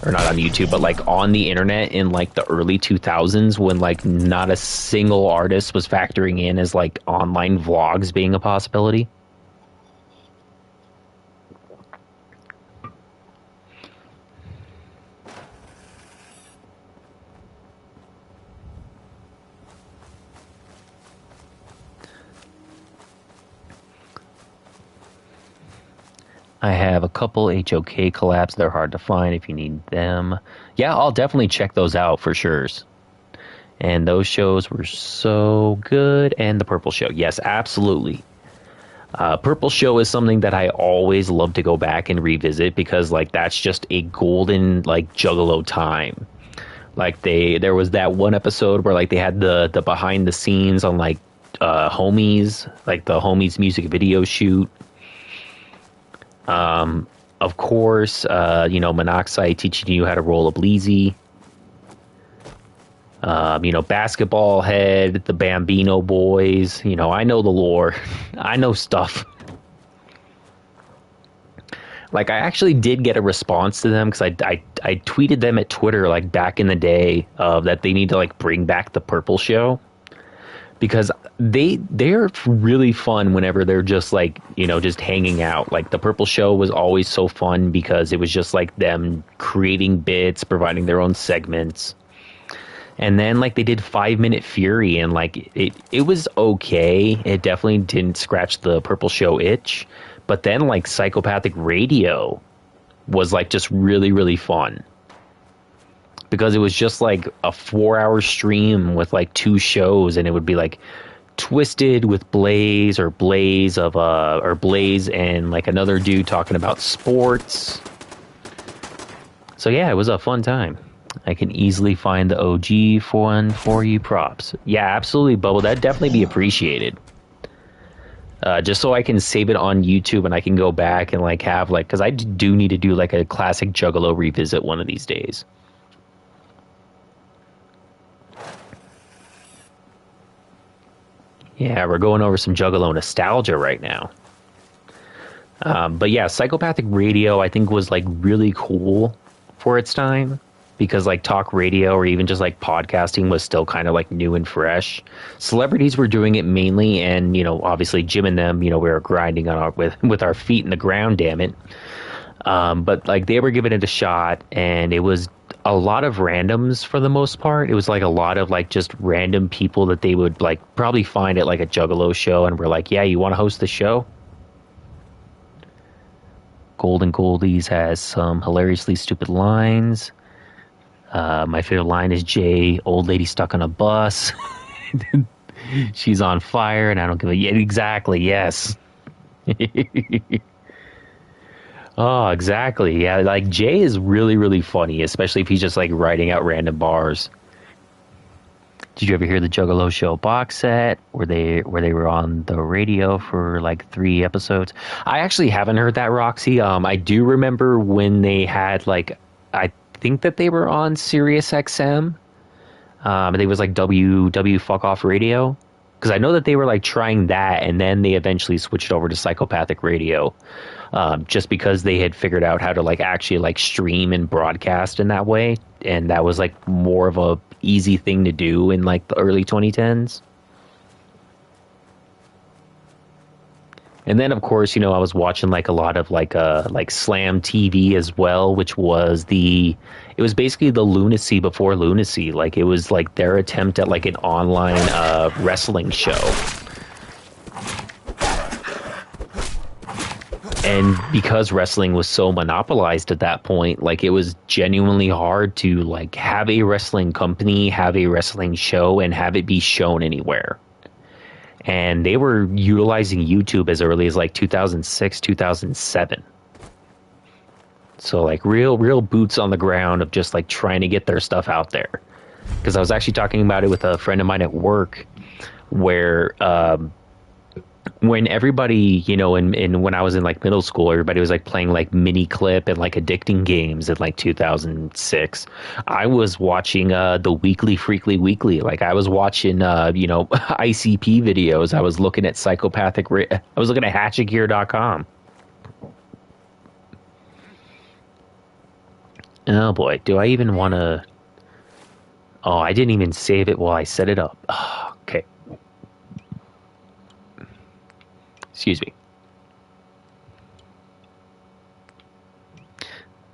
Or not on YouTube, but, like, on the internet in, like, the early 2000s when, like, not a single artist was factoring in as, like, online vlogs being a possibility. I have a couple HOK collabs. They're hard to find if you need them. Yeah, I'll definitely check those out for sure. And those shows were so good. And the Purple Show. Yes, absolutely. Purple Show is something that I always love to go back and revisit because, like, that's just a golden, like, Juggalo time. Like, there was that one episode where, like, they had the behind the scenes on, like, Homies, like the Homies music video shoot. Of course, you know, Monoxide teaching you how to roll a bleezy. You know, Basketball Head, the Bambino Boys. You know, I know the lore. I know stuff. Like, I actually did get a response to them because I tweeted them at Twitter, like, back in the day that they need to, like, bring back the Purple Show. Because they're really fun whenever they're just like, you know, just hanging out. Like the Purple Show was always so fun because it was just like them creating bits, providing their own segments. And then like they did 5 Minute Fury and like it was okay. It definitely didn't scratch the Purple Show itch. But then like Psychopathic Radio was like just really, really fun. Because it was just like a 4-hour stream with like 2 shows, and it would be like Twisted with Blaze or Blaze and like another dude talking about sports. So yeah, it was a fun time. I can easily find the OG one for you. Props. Yeah, absolutely, Bubble. That'd definitely be appreciated. Just so I can save it on YouTube and I can go back and like have like, because I do need to do like a classic Juggalo revisit one of these days. Yeah, we're going over some Juggalo nostalgia right now. But yeah, Psychopathic Radio, I think, was like really cool for its time because like talk radio or even just like podcasting was still kind of like new and fresh. Celebrities were doing it mainly, and you know, obviously Jim and them, you know, we were grinding on with our feet in the ground, damn it. But like they were giving it a shot, and it was a lot of randoms for the most part. It was like a lot of like just random people that they would like probably find at like a Juggalo show and were like, yeah, you want to host the show? Golden Goldies has some hilariously stupid lines. My favorite line is Jay, old lady stuck on a bus. She's on fire and I don't give a... Yeah, exactly, yes. Oh, exactly. Yeah, like Jay is really, really funny, especially if he's just like writing out random bars. Did you ever hear the Juggalo Show box set where they were on the radio for like 3 episodes? I actually haven't heard that, Roxy. I do remember when they had like, I think that they were on Sirius XM. I think it was like W Fuck Off Radio, because I know that they were like trying that, and then they eventually switched over to Psychopathic Radio, just because they had figured out how to like actually like stream and broadcast in that way, and that was like more of a easy thing to do in like the early 2010s. And then, of course, I was watching like a lot of like Slam TV as well, which was it was basically the Lunacy before Lunacy. Like it was like their attempt at like an online wrestling show. And because wrestling was so monopolized at that point, like it was genuinely hard to like have a wrestling company, have a wrestling show, and have it be shown anywhere. And they were utilizing YouTube as early as like 2006, 2007. So like real boots on the ground of just like trying to get their stuff out there. Because I was actually talking about it with a friend of mine at work, where when everybody, when I was in like middle school, everybody was like playing like Mini Clip and like addicting games in like 2006. I was watching the Weekly Freakly Weekly. Like I was watching, ICP videos. I was looking at I was looking at hatchetgear.com. Oh boy, do I even want to... Oh, I didn't even save it while I set it up. Oh, okay. Excuse me.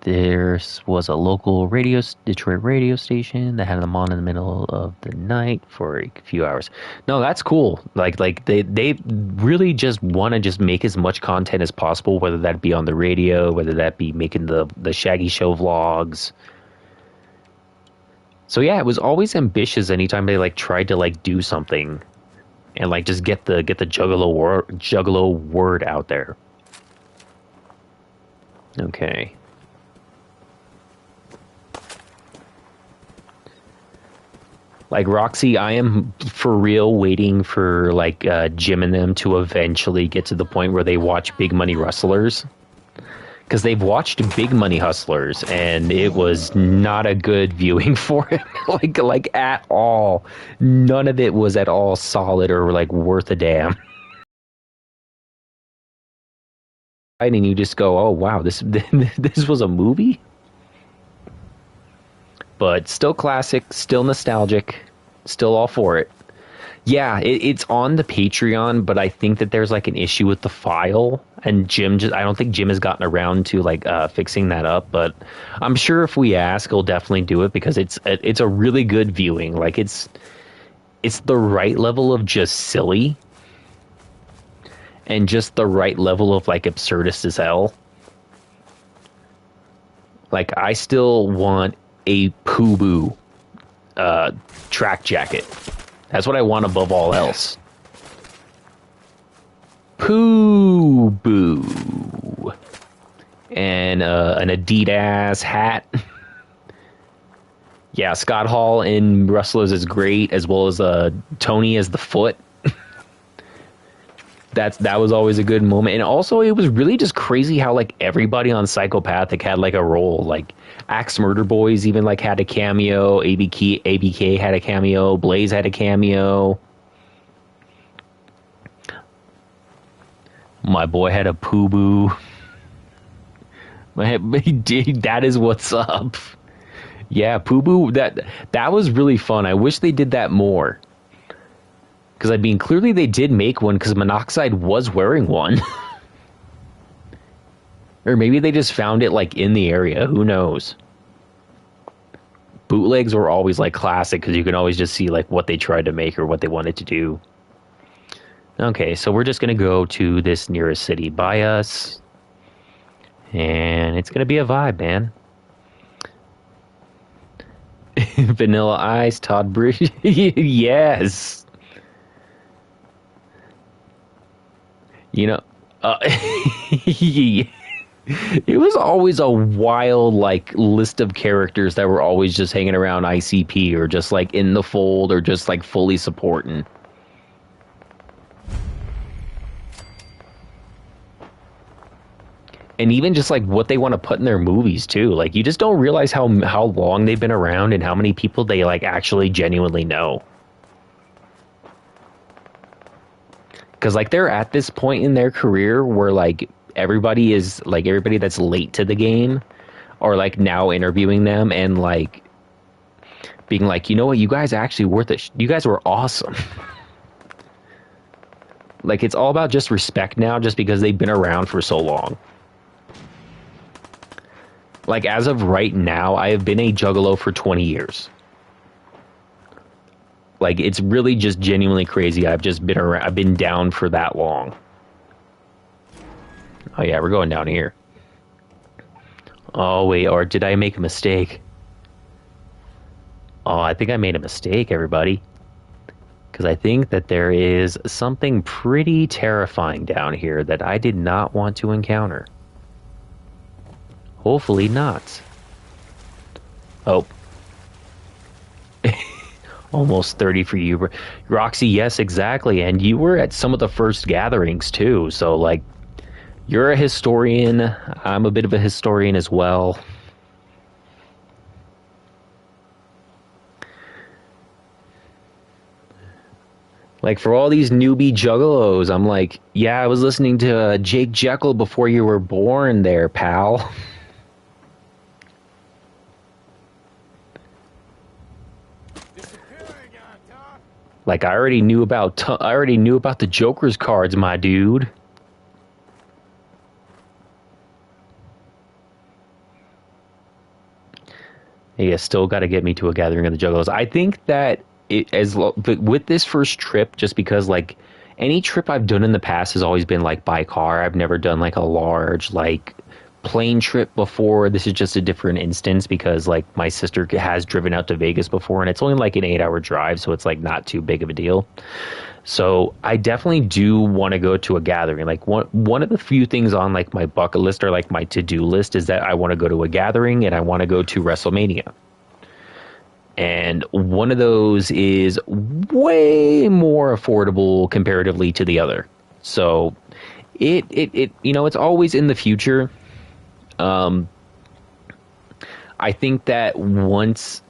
There was a local Detroit radio station that had them on in the middle of the night for a few hours. No, that's cool. Like they really just want to just make as much content as possible, whether that be on the radio, whether that be making the Shaggy Show vlogs. So yeah, it was always ambitious anytime they like tried to like do something and like just get the Juggalo word out there. Okay. Like Roxy, I am for real waiting for like Jim and them to eventually get to the point where they watch Big Money Rustlers. Because they've watched Big Money Hustlers, and it was not a good viewing for him, like at all. None of it was at all solid or like worth a damn. And you just go, oh wow, this was a movie? But still classic, still nostalgic, still all for it. Yeah, it's on the Patreon, but I think that there's like an issue with the file, and I don't think Jim has gotten around to like fixing that up, but I'm sure if we ask, he'll definitely do it, because it's a really good viewing. Like it's the right level of just silly, and just the right level of like absurdist as hell. Like I still want a Poo-Boo track jacket. That's what I want above all else. Poo-Boo. And an Adidas hat. Yeah, Scott Hall in Rustlers is great, as well as Tony as the Foot. That was always a good moment. And also, it was really just crazy how like everybody on Psychopathic had like a role. Like Axe Murder Boys even like had a cameo. ABK had a cameo. Blaze had a cameo. My boy had a Poo-Boo. That is what's up. Yeah, Poo-Boo. That was really fun. I wish they did that more. Because, I mean, clearly they did make one, because Monoxide was wearing one. Or maybe they just found it, like, in the area. Who knows? Bootlegs were always, like, classic, because you can always just see, like, what they tried to make or what they wanted to do. Okay, so we're just going to go to this nearest city by us. And it's going to be a vibe, man. Vanilla Ice, Todd Bridge. Yes. You know, It was always a wild, like, list of characters that were always just hanging around ICP or just, like, in the fold or just, like, fully supporting. And even just, like, what they want to put in their movies, too. Like, you just don't realize how long they've been around and how many people they, like, actually genuinely know. Because, like, they're at this point in their career where, like, everybody that's late to the game are, like, now interviewing them and, like, being like, you know what, you guys are actually worth it. You guys were awesome. Like, it's all about just respect now just because they've been around for so long. Like, as of right now, I have been a juggalo for 20 years. Like, it's really just genuinely crazy. I've just been around, I've been down for that long. Oh yeah, we're going down here. Oh wait, or did I make a mistake? Oh, I think I made a mistake, everybody. Because I think that there is something pretty terrifying down here that I did not want to encounter. Hopefully not. Oh. Almost 30 for you. Roxy, yes, exactly. And you were at some of the first gatherings, too. So, like, you're a historian. I'm a bit of a historian as well. Like, for all these newbie juggalos, I'm like, yeah, I was listening to Jake Jekyll before you were born there, pal. Like, I already knew about the Joker's cards, my dude. Yeah, still got to get me to a gathering of the Juggalos. I think that but with this first trip, just because, like, any trip I've done in the past has always been, like, by car. I've never done, like, a large, like, plane trip before. This is just a different instance because, like, my sister has driven out to Vegas before, and it's only, like, an 8-hour drive, so it's, like, not too big of a deal. So I definitely do want to go to a gathering. Like, one of the few things on, like, my bucket list or, like, my to-do list is that I want to go to a gathering and I want to go to WrestleMania. And one of those is way more affordable comparatively to the other. So it you know, it's always in the future. I think that once,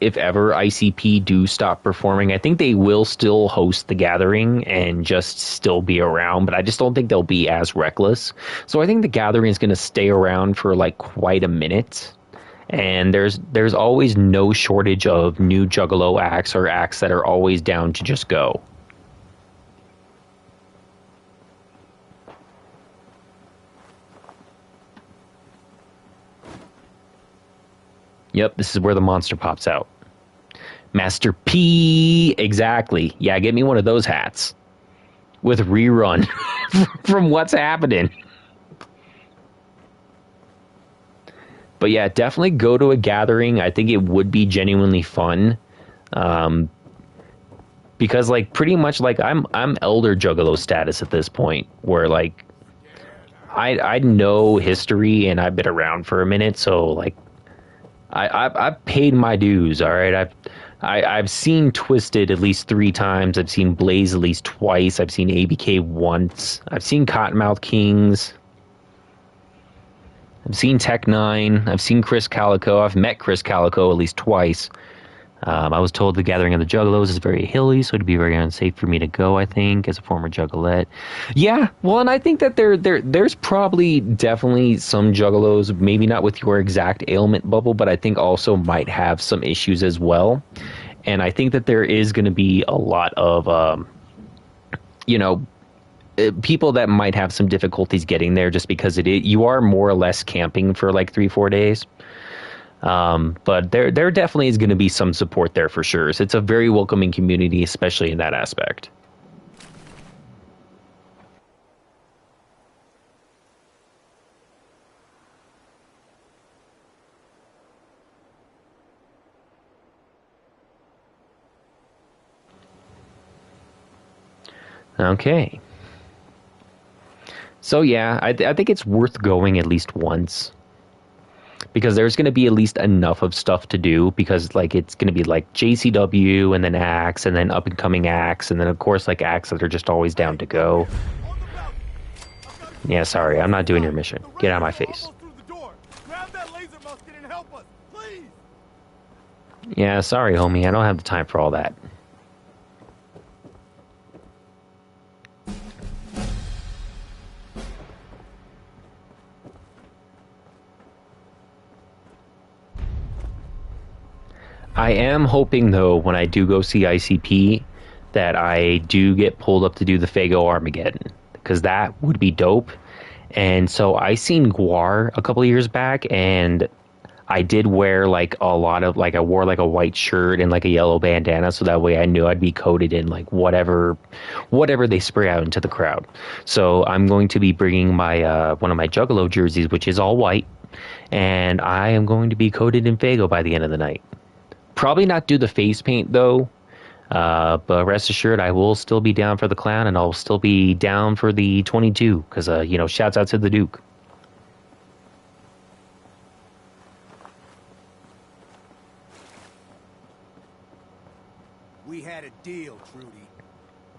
if ever, ICP do stop performing, I think they will still host the gathering and just still be around, but I just don't think they'll be as reckless. So I think the gathering is going to stay around for, like, quite a minute. And there's always no shortage of new Juggalo acts or acts that are always down to just go. Yep, this is where the monster pops out. Master P, exactly. Yeah, get me one of those hats. With rerun from What's Happening. But yeah, definitely go to a gathering. I think it would be genuinely fun. Because, like, pretty much, like, I'm elder Juggalo status at this point, where, like, I know history and I've been around for a minute, so, like, I've paid my dues. All right, I've seen Twisted at least 3 times. I've seen Blaze at least twice. I've seen ABK once. I've seen Cottonmouth Kings. I've seen Tech 9. I've seen Chris Calico. I've met Chris Calico at least twice. I was told the Gathering of the Juggalos is very hilly, so it'd be very unsafe for me to go, I think, as a former Juggalette. Yeah, well, and I think that there's probably definitely some Juggalos, maybe not with your exact ailment bubble, but I think also might have some issues as well. And I think that there is going to be a lot of, you know, people that might have some difficulties getting there just because you are more or less camping for like 3-4 days. But there definitely is going to be some support there for sure. So it's a very welcoming community, especially in that aspect. Okay. So yeah, I think it's worth going at least once. Because there's going to be at least enough of stuff to do, because like it's going to be like JCW and then acts and then up and coming acts and then of course like acts that are just always down to go. Yeah, sorry, I'm not doing your mission. Get out of my face. Yeah, sorry, homie, I don't have the time for all that. I am hoping, though, when I do go see ICP, that I do get pulled up to do the Fago Armageddon, because that would be dope. And so I seen Guar a couple of years back, and I did wear like a lot of I wore like a white shirt and like a yellow bandana, so that way I knew I'd be coated in like whatever they spray out into the crowd. So I'm going to be bringing my one of my Juggalo jerseys, which is all white, and I am going to be coated in Fago by the end of the night. Probably not do the face paint, though, but rest assured I will still be down for the clown, and I'll still be down for the 22, because, shouts out to the Duke. We had a deal, Trudy.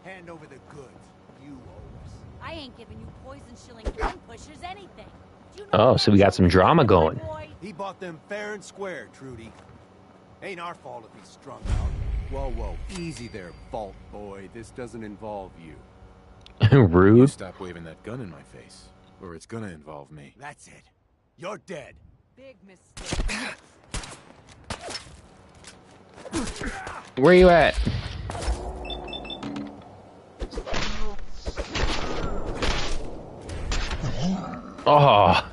Hand over the goods. You owe us. I ain't giving you poison-shilling gun pushers anything. Oh, so we got some drama going. He bought them fair and square, Trudy. Ain't our fault if he's strung out. Whoa, easy there, Vault Boy. This doesn't involve you. Rude. You stop waving that gun in my face, or it's gonna involve me. That's it. You're dead. Big mistake. Where you at? Oh,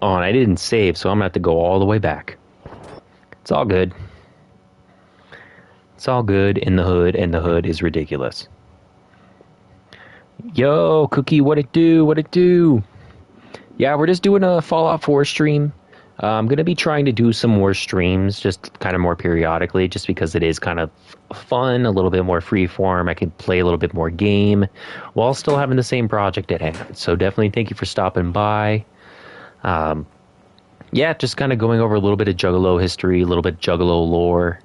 and I didn't save, so I'm gonna have to go all the way back. It's all good. It's all good in the hood, and the hood is ridiculous. Yo, Cookie, what it do? What it do? Yeah, we're just doing a Fallout 4 stream. I'm going to be trying to do some more streams, just kind of more periodically, just because it is kind of fun, a little bit more freeform. I can play a little bit more game while still having the same project at hand. So definitely thank you for stopping by. Yeah, just kind of going over a little bit of Juggalo history, a little bit of Juggalo lore.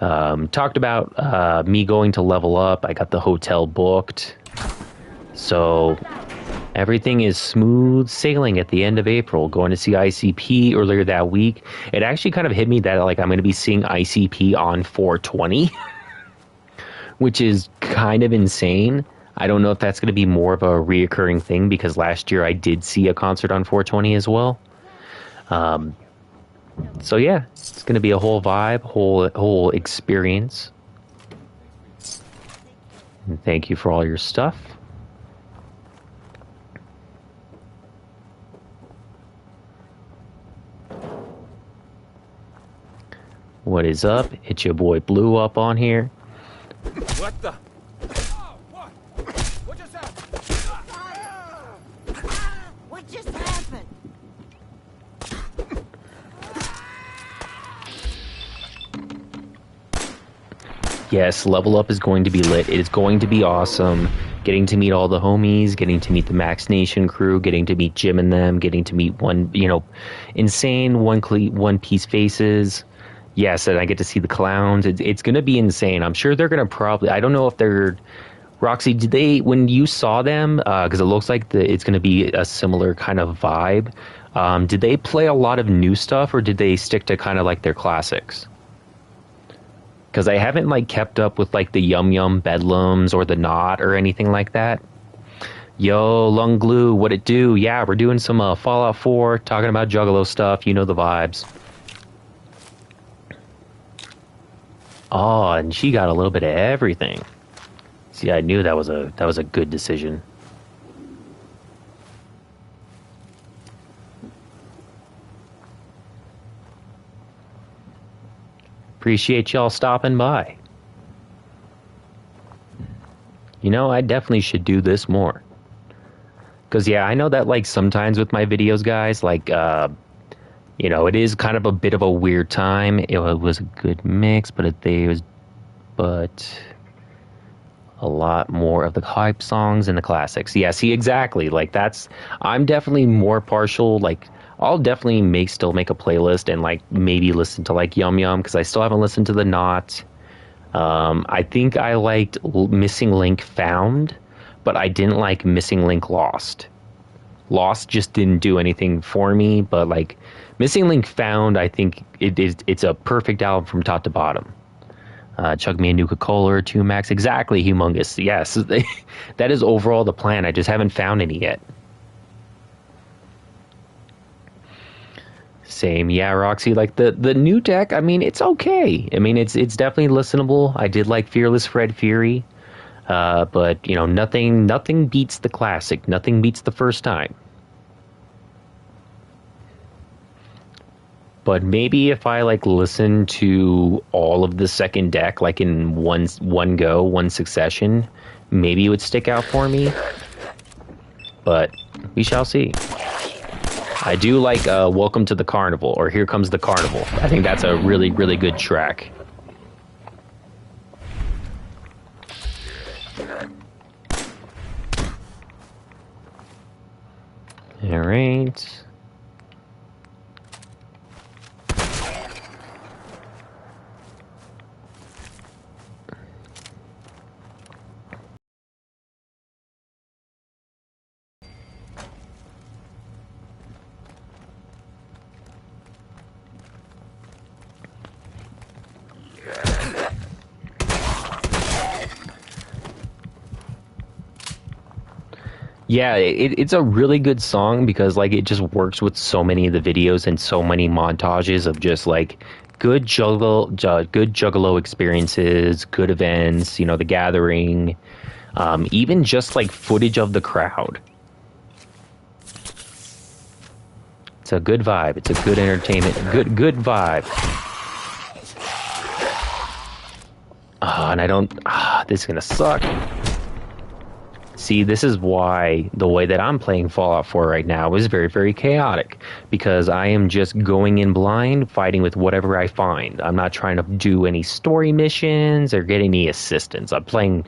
Talked about me going to level up. I got the hotel booked. So everything is smooth sailing at the end of April. Going to see ICP earlier that week. It actually kind of hit me that like I'm going to be seeing ICP on 420, which is kind of insane. I don't know if that's going to be more of a reoccurring thing, because last year I did see a concert on 420 as well. So yeah, it's going to be a whole vibe, whole experience. And thank you for all your stuff. What is up? It's your boy Blue up on here. What the? What? What just happened? What just happened? Yes, level up is going to be lit. It is going to be awesome. Getting to meet all the homies, getting to meet the Max Nation crew, getting to meet Jim and them, getting to meet insane one piece faces. Yes, and I get to see the clowns. It's going to be insane. I'm sure they're going to probably, I don't know if they're, Roxy, did they, when you saw them, because it looks like it's going to be a similar kind of vibe, did they play a lot of new stuff, or did they stick to kind of like their classics? Because I haven't like kept up with like the Yum Yum Bedlams or the Knot or anything like that. Yo, Lung Glue, what it do? Yeah, we're doing some Fallout 4, talking about Juggalo stuff. You know the vibes. Oh, and she got a little bit of everything. See, I knew that was a good decision. Appreciate y'all stopping by. You know, I definitely should do this more. Because, yeah, I know that, like, sometimes with my videos, guys, like, it is kind of a bit of a weird time. It was a good mix, but A lot more of the hype songs and the classics. Yeah, see, exactly. Like, I'm definitely more partial. Like, I'll definitely still make a playlist and, like, maybe listen to, like, Yum Yum, because I still haven't listened to The Knot. I think I liked Missing Link Found, but I didn't like Missing Link Lost. Lost just didn't do anything for me, but, like, Missing Link Found, I think it's a perfect album from top to bottom. Chug me a Nuka-Cola or two, Max. Exactly, Humongous. Yes, that is overall the plan. I just haven't found any yet. Same, yeah, Roxy. Like the new deck, I mean, it's okay. I mean, it's definitely listenable. I did like Fearless Fred Fury, but you know, nothing beats the classic. Nothing beats the first time. But maybe if I like listen to all of the second deck like in one go, one succession, maybe it would stick out for me. But we shall see. I do like Welcome to the Carnival, or Here Comes the Carnival. I think that's a really, really good track. All right. Yeah, it's a really good song because like it just works with so many of the videos and so many montages of just like good juggalo experiences, good events, you know, the gathering, even just like footage of the crowd. It's a good vibe. It's a good entertainment. Good vibe. And I don't. This is gonna suck. See, this is why the way that I'm playing Fallout 4 right now is very, very chaotic. Because I am just going in blind, fighting with whatever I find. I'm not trying to do any story missions or get any assistance. I'm playing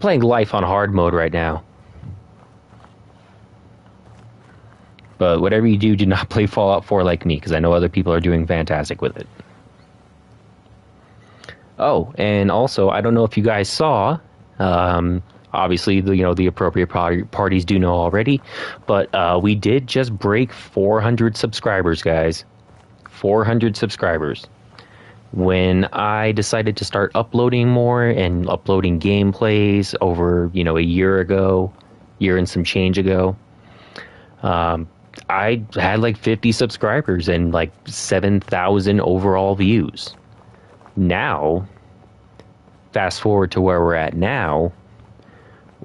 life on hard mode right now. But whatever you do not play Fallout 4 like me, because I know other people are doing fantastic with it. Oh, and also, I don't know if you guys saw... obviously, the appropriate parties do know already, but we did just break 400 subscribers, guys. 400 subscribers. When I decided to start uploading more and uploading gameplays over, a year and some change ago, I had like 50 subscribers and like 7,000 overall views. Now, fast forward to where we're at now,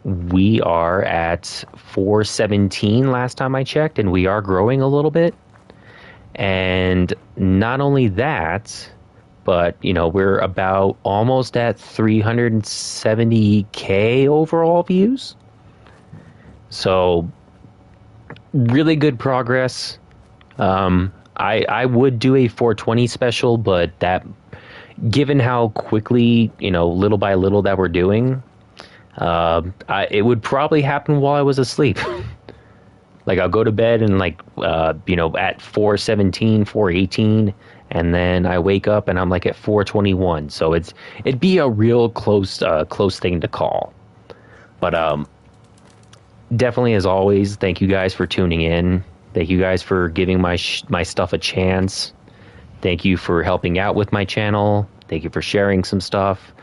we are at 417 last time I checked, and we are growing a little bit. And not only that, but, we're about almost at 370K overall views. So, really good progress. I would do a 420 special, but that, given how quickly, little by little that we're doing, it would probably happen while I was asleep. Like I'll go to bed and at 417, 418, and then I wake up and I'm like at 421. So it'd be a real close thing to call. But definitely, as always, thank you guys for tuning in. Thank you guys for giving my stuff a chance. Thank you for helping out with my channel. Thank you for sharing some stuff.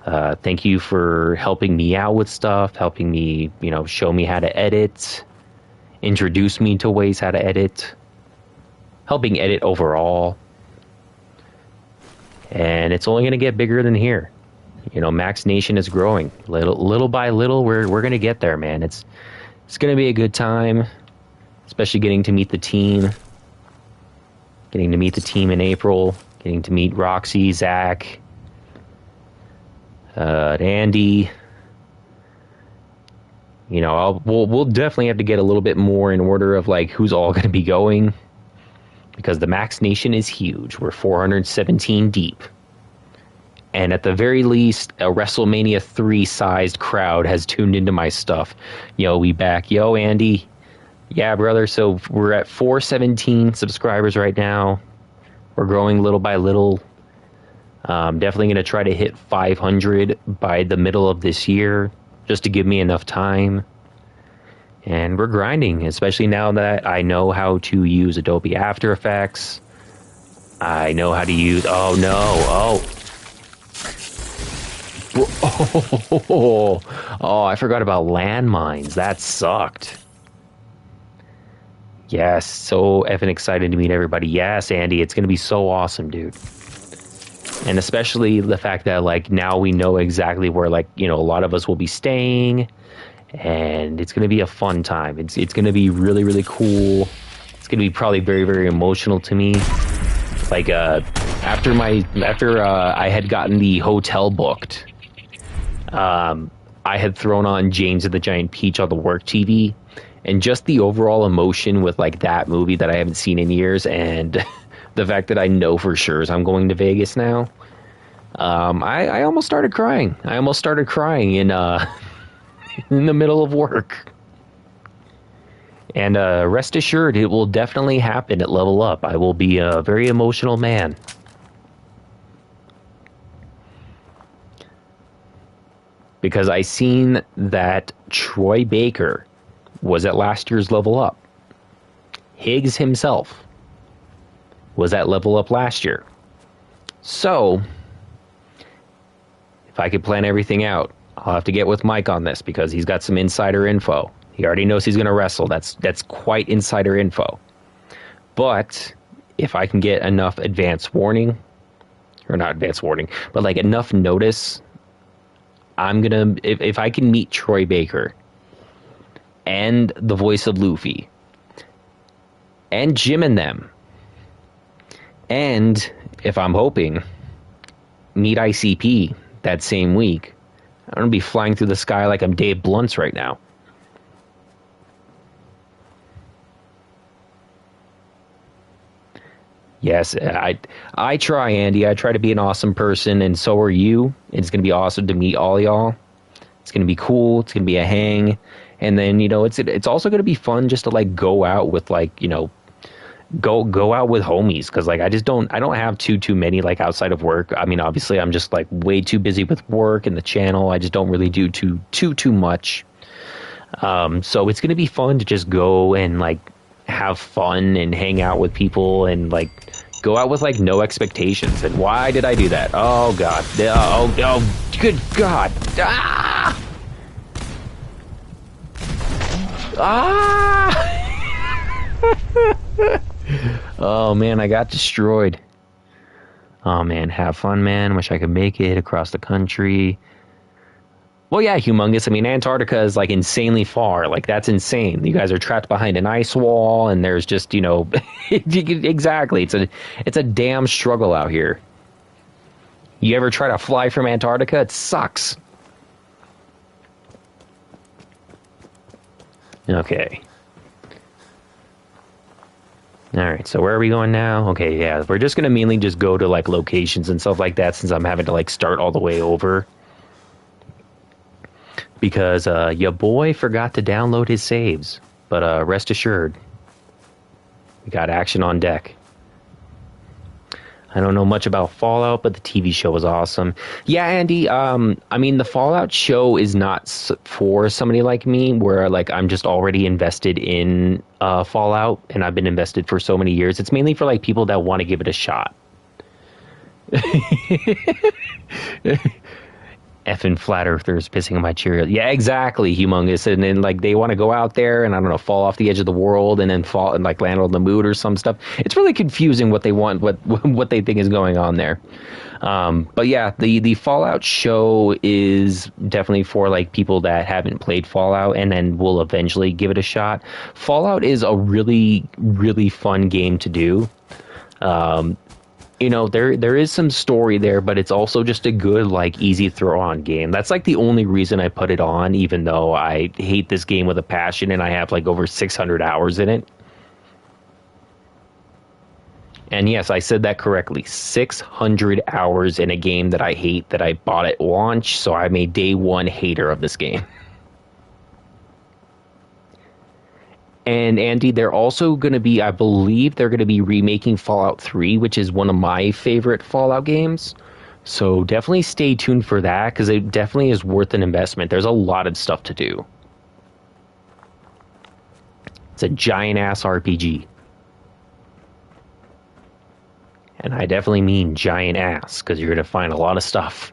Thank you for helping me out with stuff, helping me, show me how to edit, introduce me to ways how to edit, helping edit overall. And it's only going to get bigger than here. Max Nation is growing. Little by little, we're going to get there, man. It's going to be a good time, especially getting to meet the team. Getting to meet the team in April, getting to meet Roxy, Zach, Andy. We'll definitely have to get a little bit more in order of like who's all going to be going, because the Max Nation is huge. We're 417 deep, And at the very least, a WrestleMania 3 sized crowd has tuned into my stuff. Yo, we back. Yo, Andy. Yeah, brother. So we're at 417 subscribers right now. We're growing little by little. Definitely going to try to hit 500 by the middle of this year, just to give me enough time. And we're grinding, especially now that I know how to use Adobe After Effects. I know how to use... Oh, no. Oh, I forgot about landmines. That sucked. Yes, so effing excited to meet everybody. Yes, Andy, it's going to be so awesome, dude. And especially the fact that, like, now we know exactly where, like, you know, a lot of us will be staying. And it's going to be a fun time. It's going to be really, really cool. It's going to be probably very, very emotional to me. Like, after I had gotten the hotel booked, I had thrown on James and the Giant Peach on the work TV, and just the overall emotion with, like, that movie that I haven't seen in years, and the fact that I know for sure I'm going to Vegas now, I almost started crying. I almost started crying in the middle of work. And rest assured, it will definitely happen at Level Up. I will be a very emotional man. Because I seen that Troy Baker was at last year's Level Up. Higgs himself was at Level Up last year. So, if I could plan everything out, I'll have to get with Mike on this because he's got some insider info. He already knows he's going to wrestle. That's quite insider info. But if I can get enough advance warning, or not advance warning, but like enough notice, I'm going to, if I can meet Troy Baker and the voice of Luffy and Jim and them, and if I'm hoping, meet ICP that same week, I'm going to be flying through the sky like I'm Dave Bluntz right now. Yes, I try, Andy. I try to be an awesome person, and so are you. It's going to be awesome to meet all y'all. It's going to be cool. It's going to be a hang. And then, you know, it's also going to be fun just to, like, go out with, like, you know, go out with homies, because, like, I don't have too many, like, outside of work. I mean, obviously I'm just, like, way too busy with work and the channel. I just don't really do too much. So it's going to be fun to just go and, like, have fun and hang out with people and, like, go out with, like, no expectations. And why did I do that? Oh god. Oh good god. Oh man, I got destroyed. Oh man, have fun, man. Wish I could make it across the country. Well, yeah, humongous. I mean, Antarctica is, like, insanely far. Like, that's insane. You guys are trapped behind an ice wall, and there's just, you know, exactly. It's a damn struggle out here. You ever try to fly from Antarctica? It sucks. Okay. Alright, so where are we going now? Okay, yeah, we're just going to mainly just go to, like, locations and stuff like that, since I'm having to, like, start all the way over. Because your boy forgot to download his saves. But rest assured, we got action on deck. I don't know much about Fallout, but the TV show was awesome. Yeah, Andy, I mean, the Fallout show is not for somebody like me, where, like, I'm just already invested in Fallout, and I've been invested for so many years. It's mainly for, like, people that want to give it a shot. Effing flat earthers pissing on my Cheerios. Yeah, exactly, humongous. And then, like, they want to go out there and, I don't know, fall off the edge of the world and then fall and, like, land on the moon or some stuff. It's really confusing what they want, what they think is going on there. But yeah, the Fallout show is definitely for, like, people that haven't played Fallout and then will eventually give it a shot. Fallout is a really, really fun game to do. You know, there is some story there, but it's also just a good, like, easy throw-on game. That's, like, the only reason I put it on, even though I hate this game with a passion and I have, like, over 600 hours in it. And yes, I said that correctly. 600 hours in a game that I hate, that I bought at launch, so I'm a day one hater of this game. And Andy, they're also going to be, I believe they're going to be remaking Fallout 3, which is one of my favorite Fallout games. So definitely stay tuned for that, because it definitely is worth an investment. There's a lot of stuff to do. It's a giant-ass RPG. And I definitely mean giant ass, because you're going to find a lot of stuff.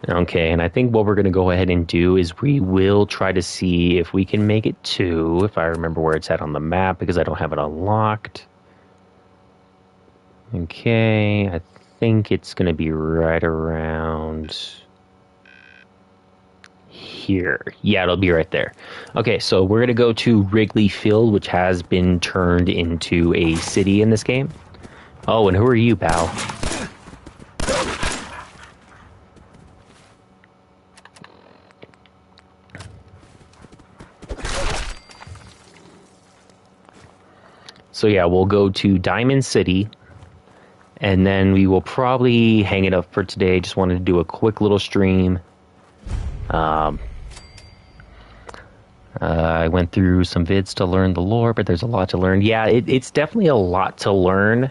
Okay, and I think what we're going to go ahead and do is we will try to see if we can make it to, if I remember where it's at on the map, because I don't have it unlocked. Okay, I think it's going to be right around here. Yeah, it'll be right there. Okay, so we're going to go to Wrigley Field, which has been turned into a city in this game. Oh, and who are you, pal? So yeah, we'll go to Diamond City, and then we will probably hang it up for today. Just wanted to do a quick little stream. I went through some vids to learn the lore, but there's a lot to learn. Yeah, it's definitely a lot to learn.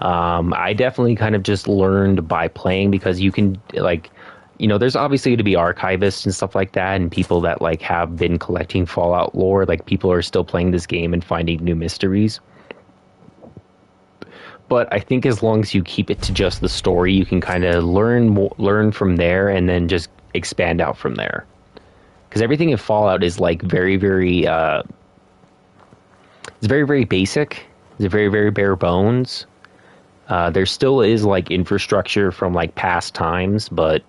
I definitely kind of just learned by playing, because you can, like, you know, there's obviously going to be archivists and stuff like that, and people that, like, have been collecting Fallout lore. Like, people are still playing this game and finding new mysteries. But I think as long as you keep it to just the story, you can kind of learn from there, and then just expand out from there. Because everything in Fallout is like very, very, it's very, very basic. It's very, very bare bones. There still is like infrastructure from like past times, but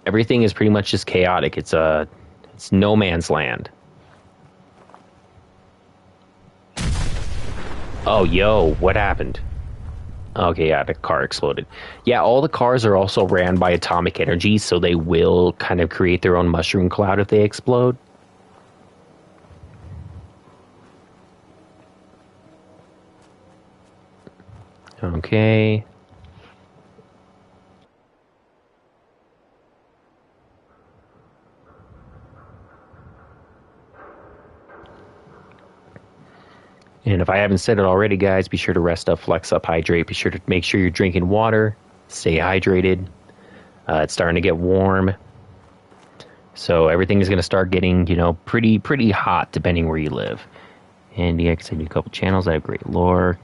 everything is pretty much just chaotic. It's no man's land. Oh, yo, what happened? Okay, yeah, the car exploded. Yeah, all the cars are also ran by atomic energy, so they will kind of create their own mushroom cloud if they explode. Okay. And if I haven't said it already, guys, be sure to rest up, flex up, hydrate. Be sure to make sure you're drinking water. Stay hydrated. It's starting to get warm. So everything is going to start getting, you know, pretty hot, depending where you live. And yeah, I can send you a couple channels that have great lore.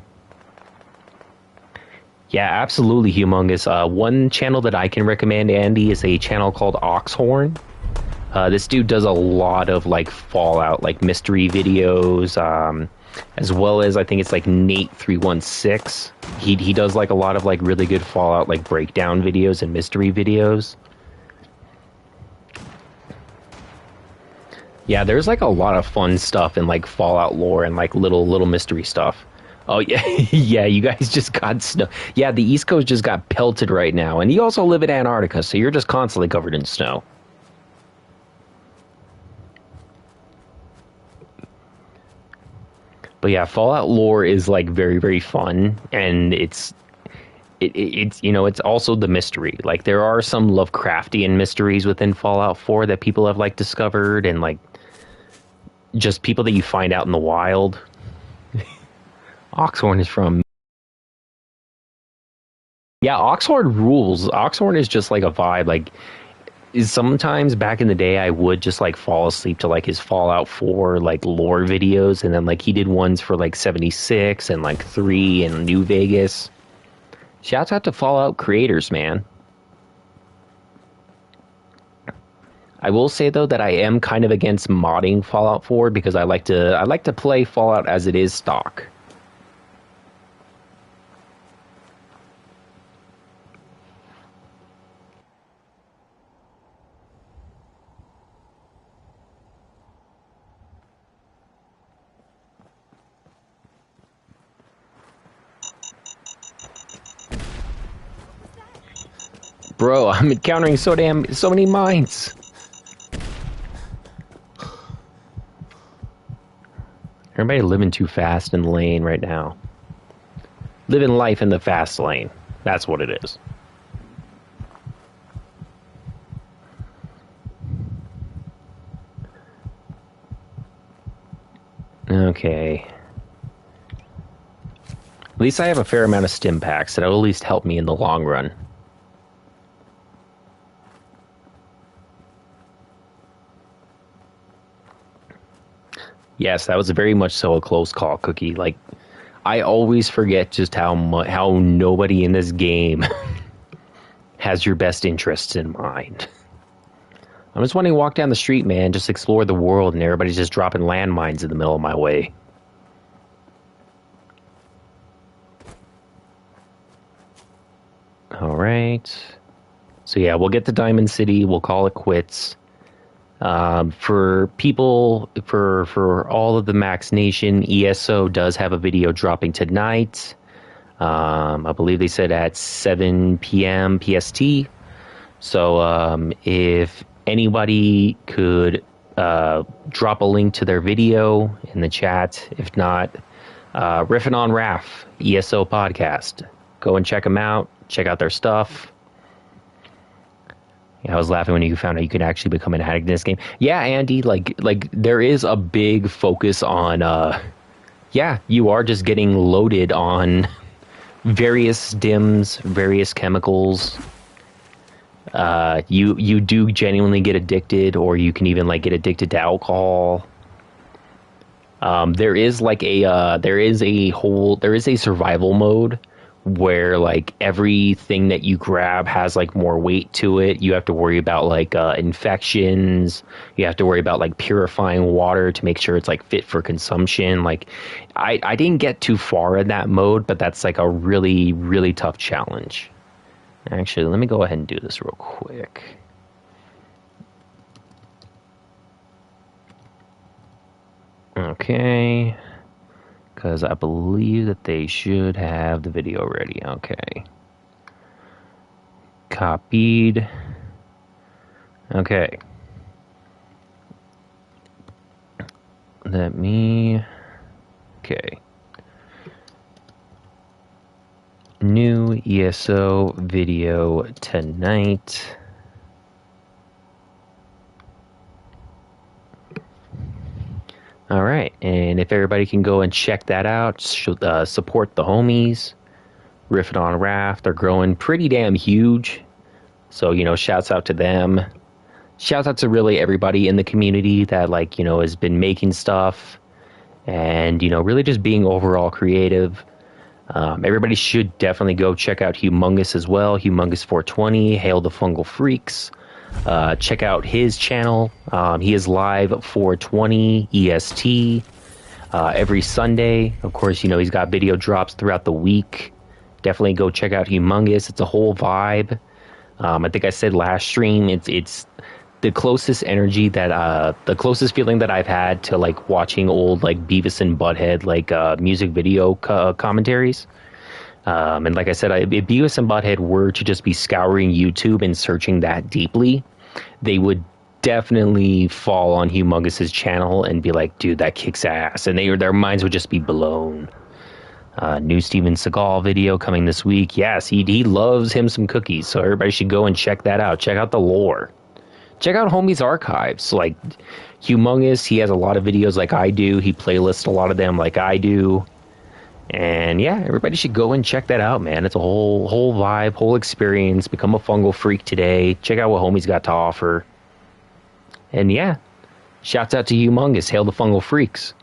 Yeah, absolutely humongous. One channel that I can recommend, Andy, is a channel called Oxhorn. This dude does a lot of, like, Fallout, like, mystery videos, as well as I think it's like Nate316. He does like a lot of like really good Fallout like breakdown videos and mystery videos. Yeah, there's like a lot of fun stuff in like Fallout lore and like little mystery stuff. Oh yeah, yeah, you guys just got snow. Yeah, the East Coast just got pelted right now, and you also live in Antarctica, so you're just constantly covered in snow. But yeah, Fallout lore is like very fun, and it's you know, it's also the mystery. Like there are some Lovecraftian mysteries within Fallout 4 that people have like discovered, and like just people that you find out in the wild. Oxhorn is from... Yeah, Oxhorn rules. Oxhorn is just like a vibe. Like, sometimes back in the day, I would just like fall asleep to like his Fallout 4 like lore videos, and then like he did ones for like 76 and like 3 and New Vegas. Shouts out to Fallout creators, man. I will say though that I am kind of against modding Fallout 4 because I like to play Fallout as it is stock. Bro, I'm encountering so many mines. Everybody living too fast in the lane right now. Living life in the fast lane. That's what it is. Okay. At least I have a fair amount of stim packs that will at least help me in the long run. Yes, that was very much so a close call, Cookie. Like, I always forget just how nobody in this game has your best interests in mind. I'm just wanting to walk down the street, man, just explore the world, and everybody's just dropping landmines in the middle of my way. All right. So yeah, we'll get to Diamond City. We'll call it quits. For people, for all of the Max Nation, ESO does have a video dropping tonight. I believe they said at 7 p.m. PST. So if anybody could drop a link to their video in the chat. If not, Riffin' on Raph, ESO podcast. Go and check them out. Check out their stuff. Yeah, I was laughing when you found out you could actually become an addict in this game. Yeah, Andy, like there is a big focus on, yeah, you are just getting loaded on various stims, various chemicals. You do genuinely get addicted, or you can even like get addicted to alcohol. There is a survival mode where like everything that you grab has like more weight to it. You have to worry about like infections. You have to worry about like purifying water to make sure it's like fit for consumption. Like I didn't get too far in that mode, but that's like a really, really tough challenge. Actually, let me go ahead and do this real quick. Okay. Because I believe that they should have the video ready. Okay. Copied. Okay. Let me... Okay. New ESO video tonight. All right, and if everybody can go and check that out, support the homies, Riffin' on Raft. They're growing pretty damn huge. So, you know, shouts out to them. Shouts out to really everybody in the community that, like, you know, has been making stuff and, you know, really just being overall creative. Everybody should definitely go check out Humongous as well. Humongous 420, Hail the Fungal Freaks. Check out his channel. He is live 420 EST every Sunday. Of course, you know, he's got video drops throughout the week. Definitely go check out Humongous. It's a whole vibe. I think I said last stream, it's the closest energy that the closest feeling that I've had to like watching old like Beavis and Butthead like music video commentaries. And like I said, if Beavis and Butthead were to just be scouring YouTube and searching that deeply, they would definitely fall on Humongous's channel and be like, dude, that kicks ass. And their minds would just be blown. New Steven Seagal video coming this week. Yes, he loves him some cookies. So everybody should go and check that out. Check out the lore. Check out Homie's archives. Like Humongous, he has a lot of videos like I do. He playlists a lot of them like I do. And yeah, everybody should go and check that out, man. It's a whole vibe, whole experience. Become a fungal freak today. Check out what Homie's got to offer. And yeah, shouts out to Humongous. Hail the Fungal Freaks.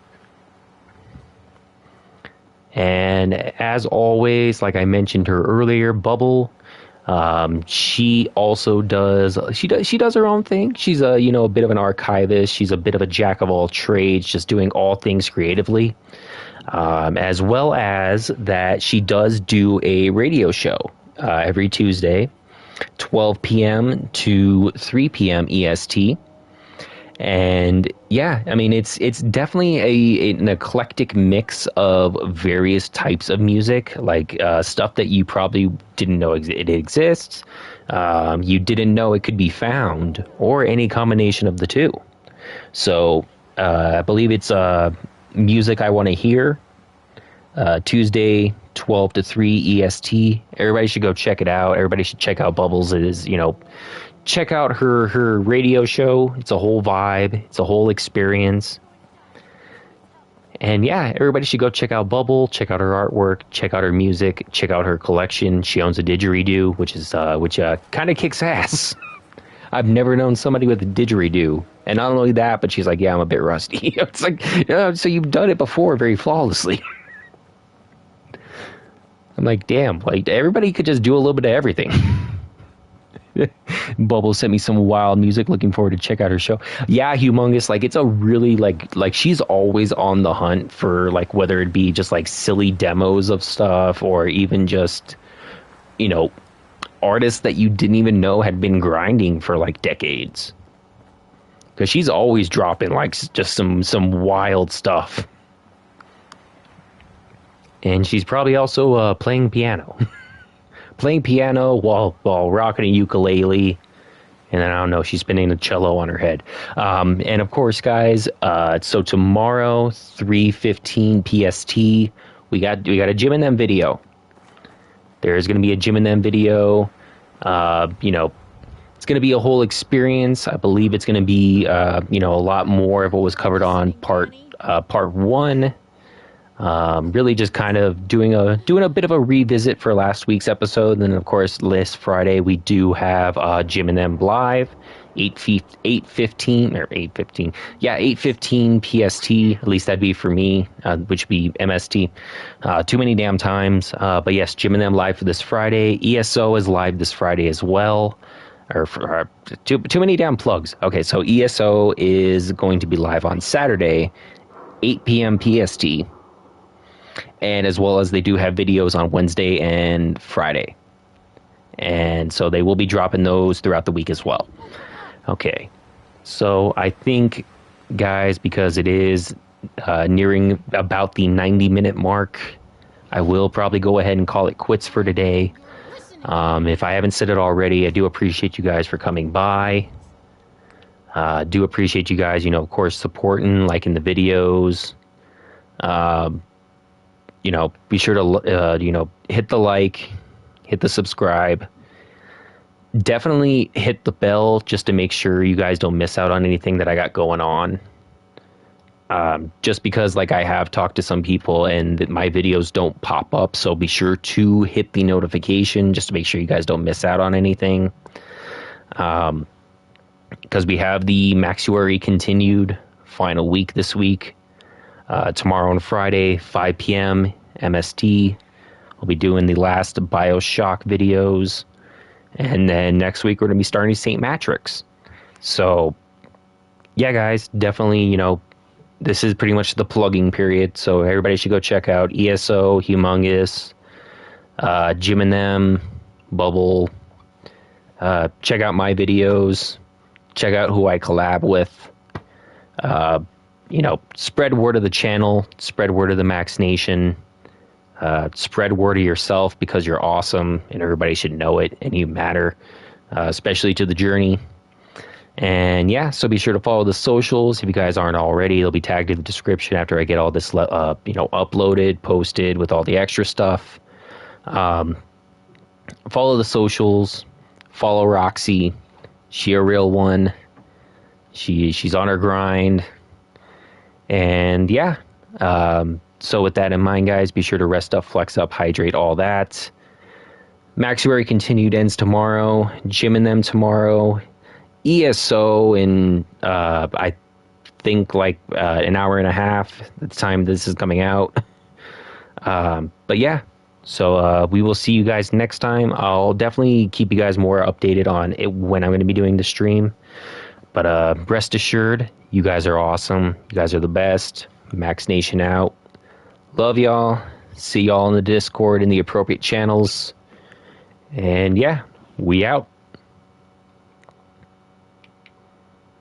And as always, like I mentioned her earlier, Bubble, she also does her own thing. She's a bit of an archivist. She's a bit of a jack of all trades, just doing all things creatively. As well as that she does do a radio show every Tuesday, 12 p.m. to 3 p.m. EST. And yeah, I mean, it's definitely an eclectic mix of various types of music, like stuff that you probably didn't know it exists, you didn't know it could be found, or any combination of the two. So I believe it's Music I Want to Hear, Tuesday, 12 to 3 EST. Everybody should go check it out. Everybody should check out Bubbles. Check out her radio show. It's a whole vibe. It's a whole experience. And yeah, everybody should go check out Bubble, check out her artwork, check out her music, check out her collection. She owns a didgeridoo, which kind of kicks ass. I've never known somebody with a didgeridoo. And not only that, but she's like, yeah, I'm a bit rusty. It's like, so you've done it before very flawlessly. I'm like, damn, like everybody could just do a little bit of everything. Bubble sent me some wild music. Looking forward to check out her show. Yeah, humongous. Like it's a really like she's always on the hunt for like whether it be just like silly demos of stuff or even just artists that you didn't even know had been grinding for like decades. Because she's always dropping like just some wild stuff. And she's probably also playing piano. Playing piano while rocking a ukulele. And then, I don't know, she's spinning a cello on her head. And of course, guys, so tomorrow, 3:15 PST, we got a Jim and Them video. There's going to be a Jim and Them video. It's going to be a whole experience. I believe it's going to be, a lot more of what was covered on part one. Really just kind of doing a bit of a revisit for last week's episode. And then, of course, this Friday, we do have Jim and Them live, 8:15 or 8:15. Yeah, 8:15 PST. At least that'd be for me, which would be MST. Too many damn times. But yes, Jim and Them live for this Friday. ESO is live this Friday as well. Too many damn plugs. Okay, so ESO is going to be live on Saturday, 8 p.m. PST. And as well as they do have videos on Wednesday and Friday. And so they will be dropping those throughout the week as well. Okay. So I think, guys, because it is nearing about the 90-minute mark, I will probably go ahead and call it quits for today. If I haven't said it already, I do appreciate you guys for coming by. Do appreciate you guys, of course, supporting, liking the videos. Be sure to, hit the like, hit the subscribe. Definitely hit the bell just to make sure you guys don't miss out on anything that I got going on. Just because, like, I have talked to some people and my videos don't pop up, so be sure to hit the notification just to make sure you guys don't miss out on anything. Because we have the Maxuary continued final week this week. Tomorrow and Friday, 5 p.m. MST. We'll be doing the last BioShock videos. And then next week, we're going to be starting St. Matrix. So, yeah, guys, definitely, this is pretty much the plugging period. So everybody should go check out ESO, Humongous, Jim and Them, Bubble. Check out my videos. Check out who I collab with. Spread word of the channel, spread word of the Max Nation, spread word of yourself because you're awesome and everybody should know it and you matter, especially to the journey. And yeah, so be sure to follow the socials. If you guys aren't already, they'll be tagged in the description after I get all this, uploaded, posted with all the extra stuff. Follow the socials, follow Roxy. She a real one. She's on her grind. And yeah, so with that in mind, guys, be sure to rest up, flex up, hydrate, all that. Maxuary Continued ends tomorrow. Jim and Them tomorrow. ESO in, I think, like an hour and a half at the time this is coming out. But yeah, so we will see you guys next time. I'll definitely keep you guys more updated on it when I'm going to be doing the stream. But rest assured, you guys are awesome. You guys are the best. Max Nation out. Love y'all. See y'all in the Discord in the appropriate channels. And yeah, we out.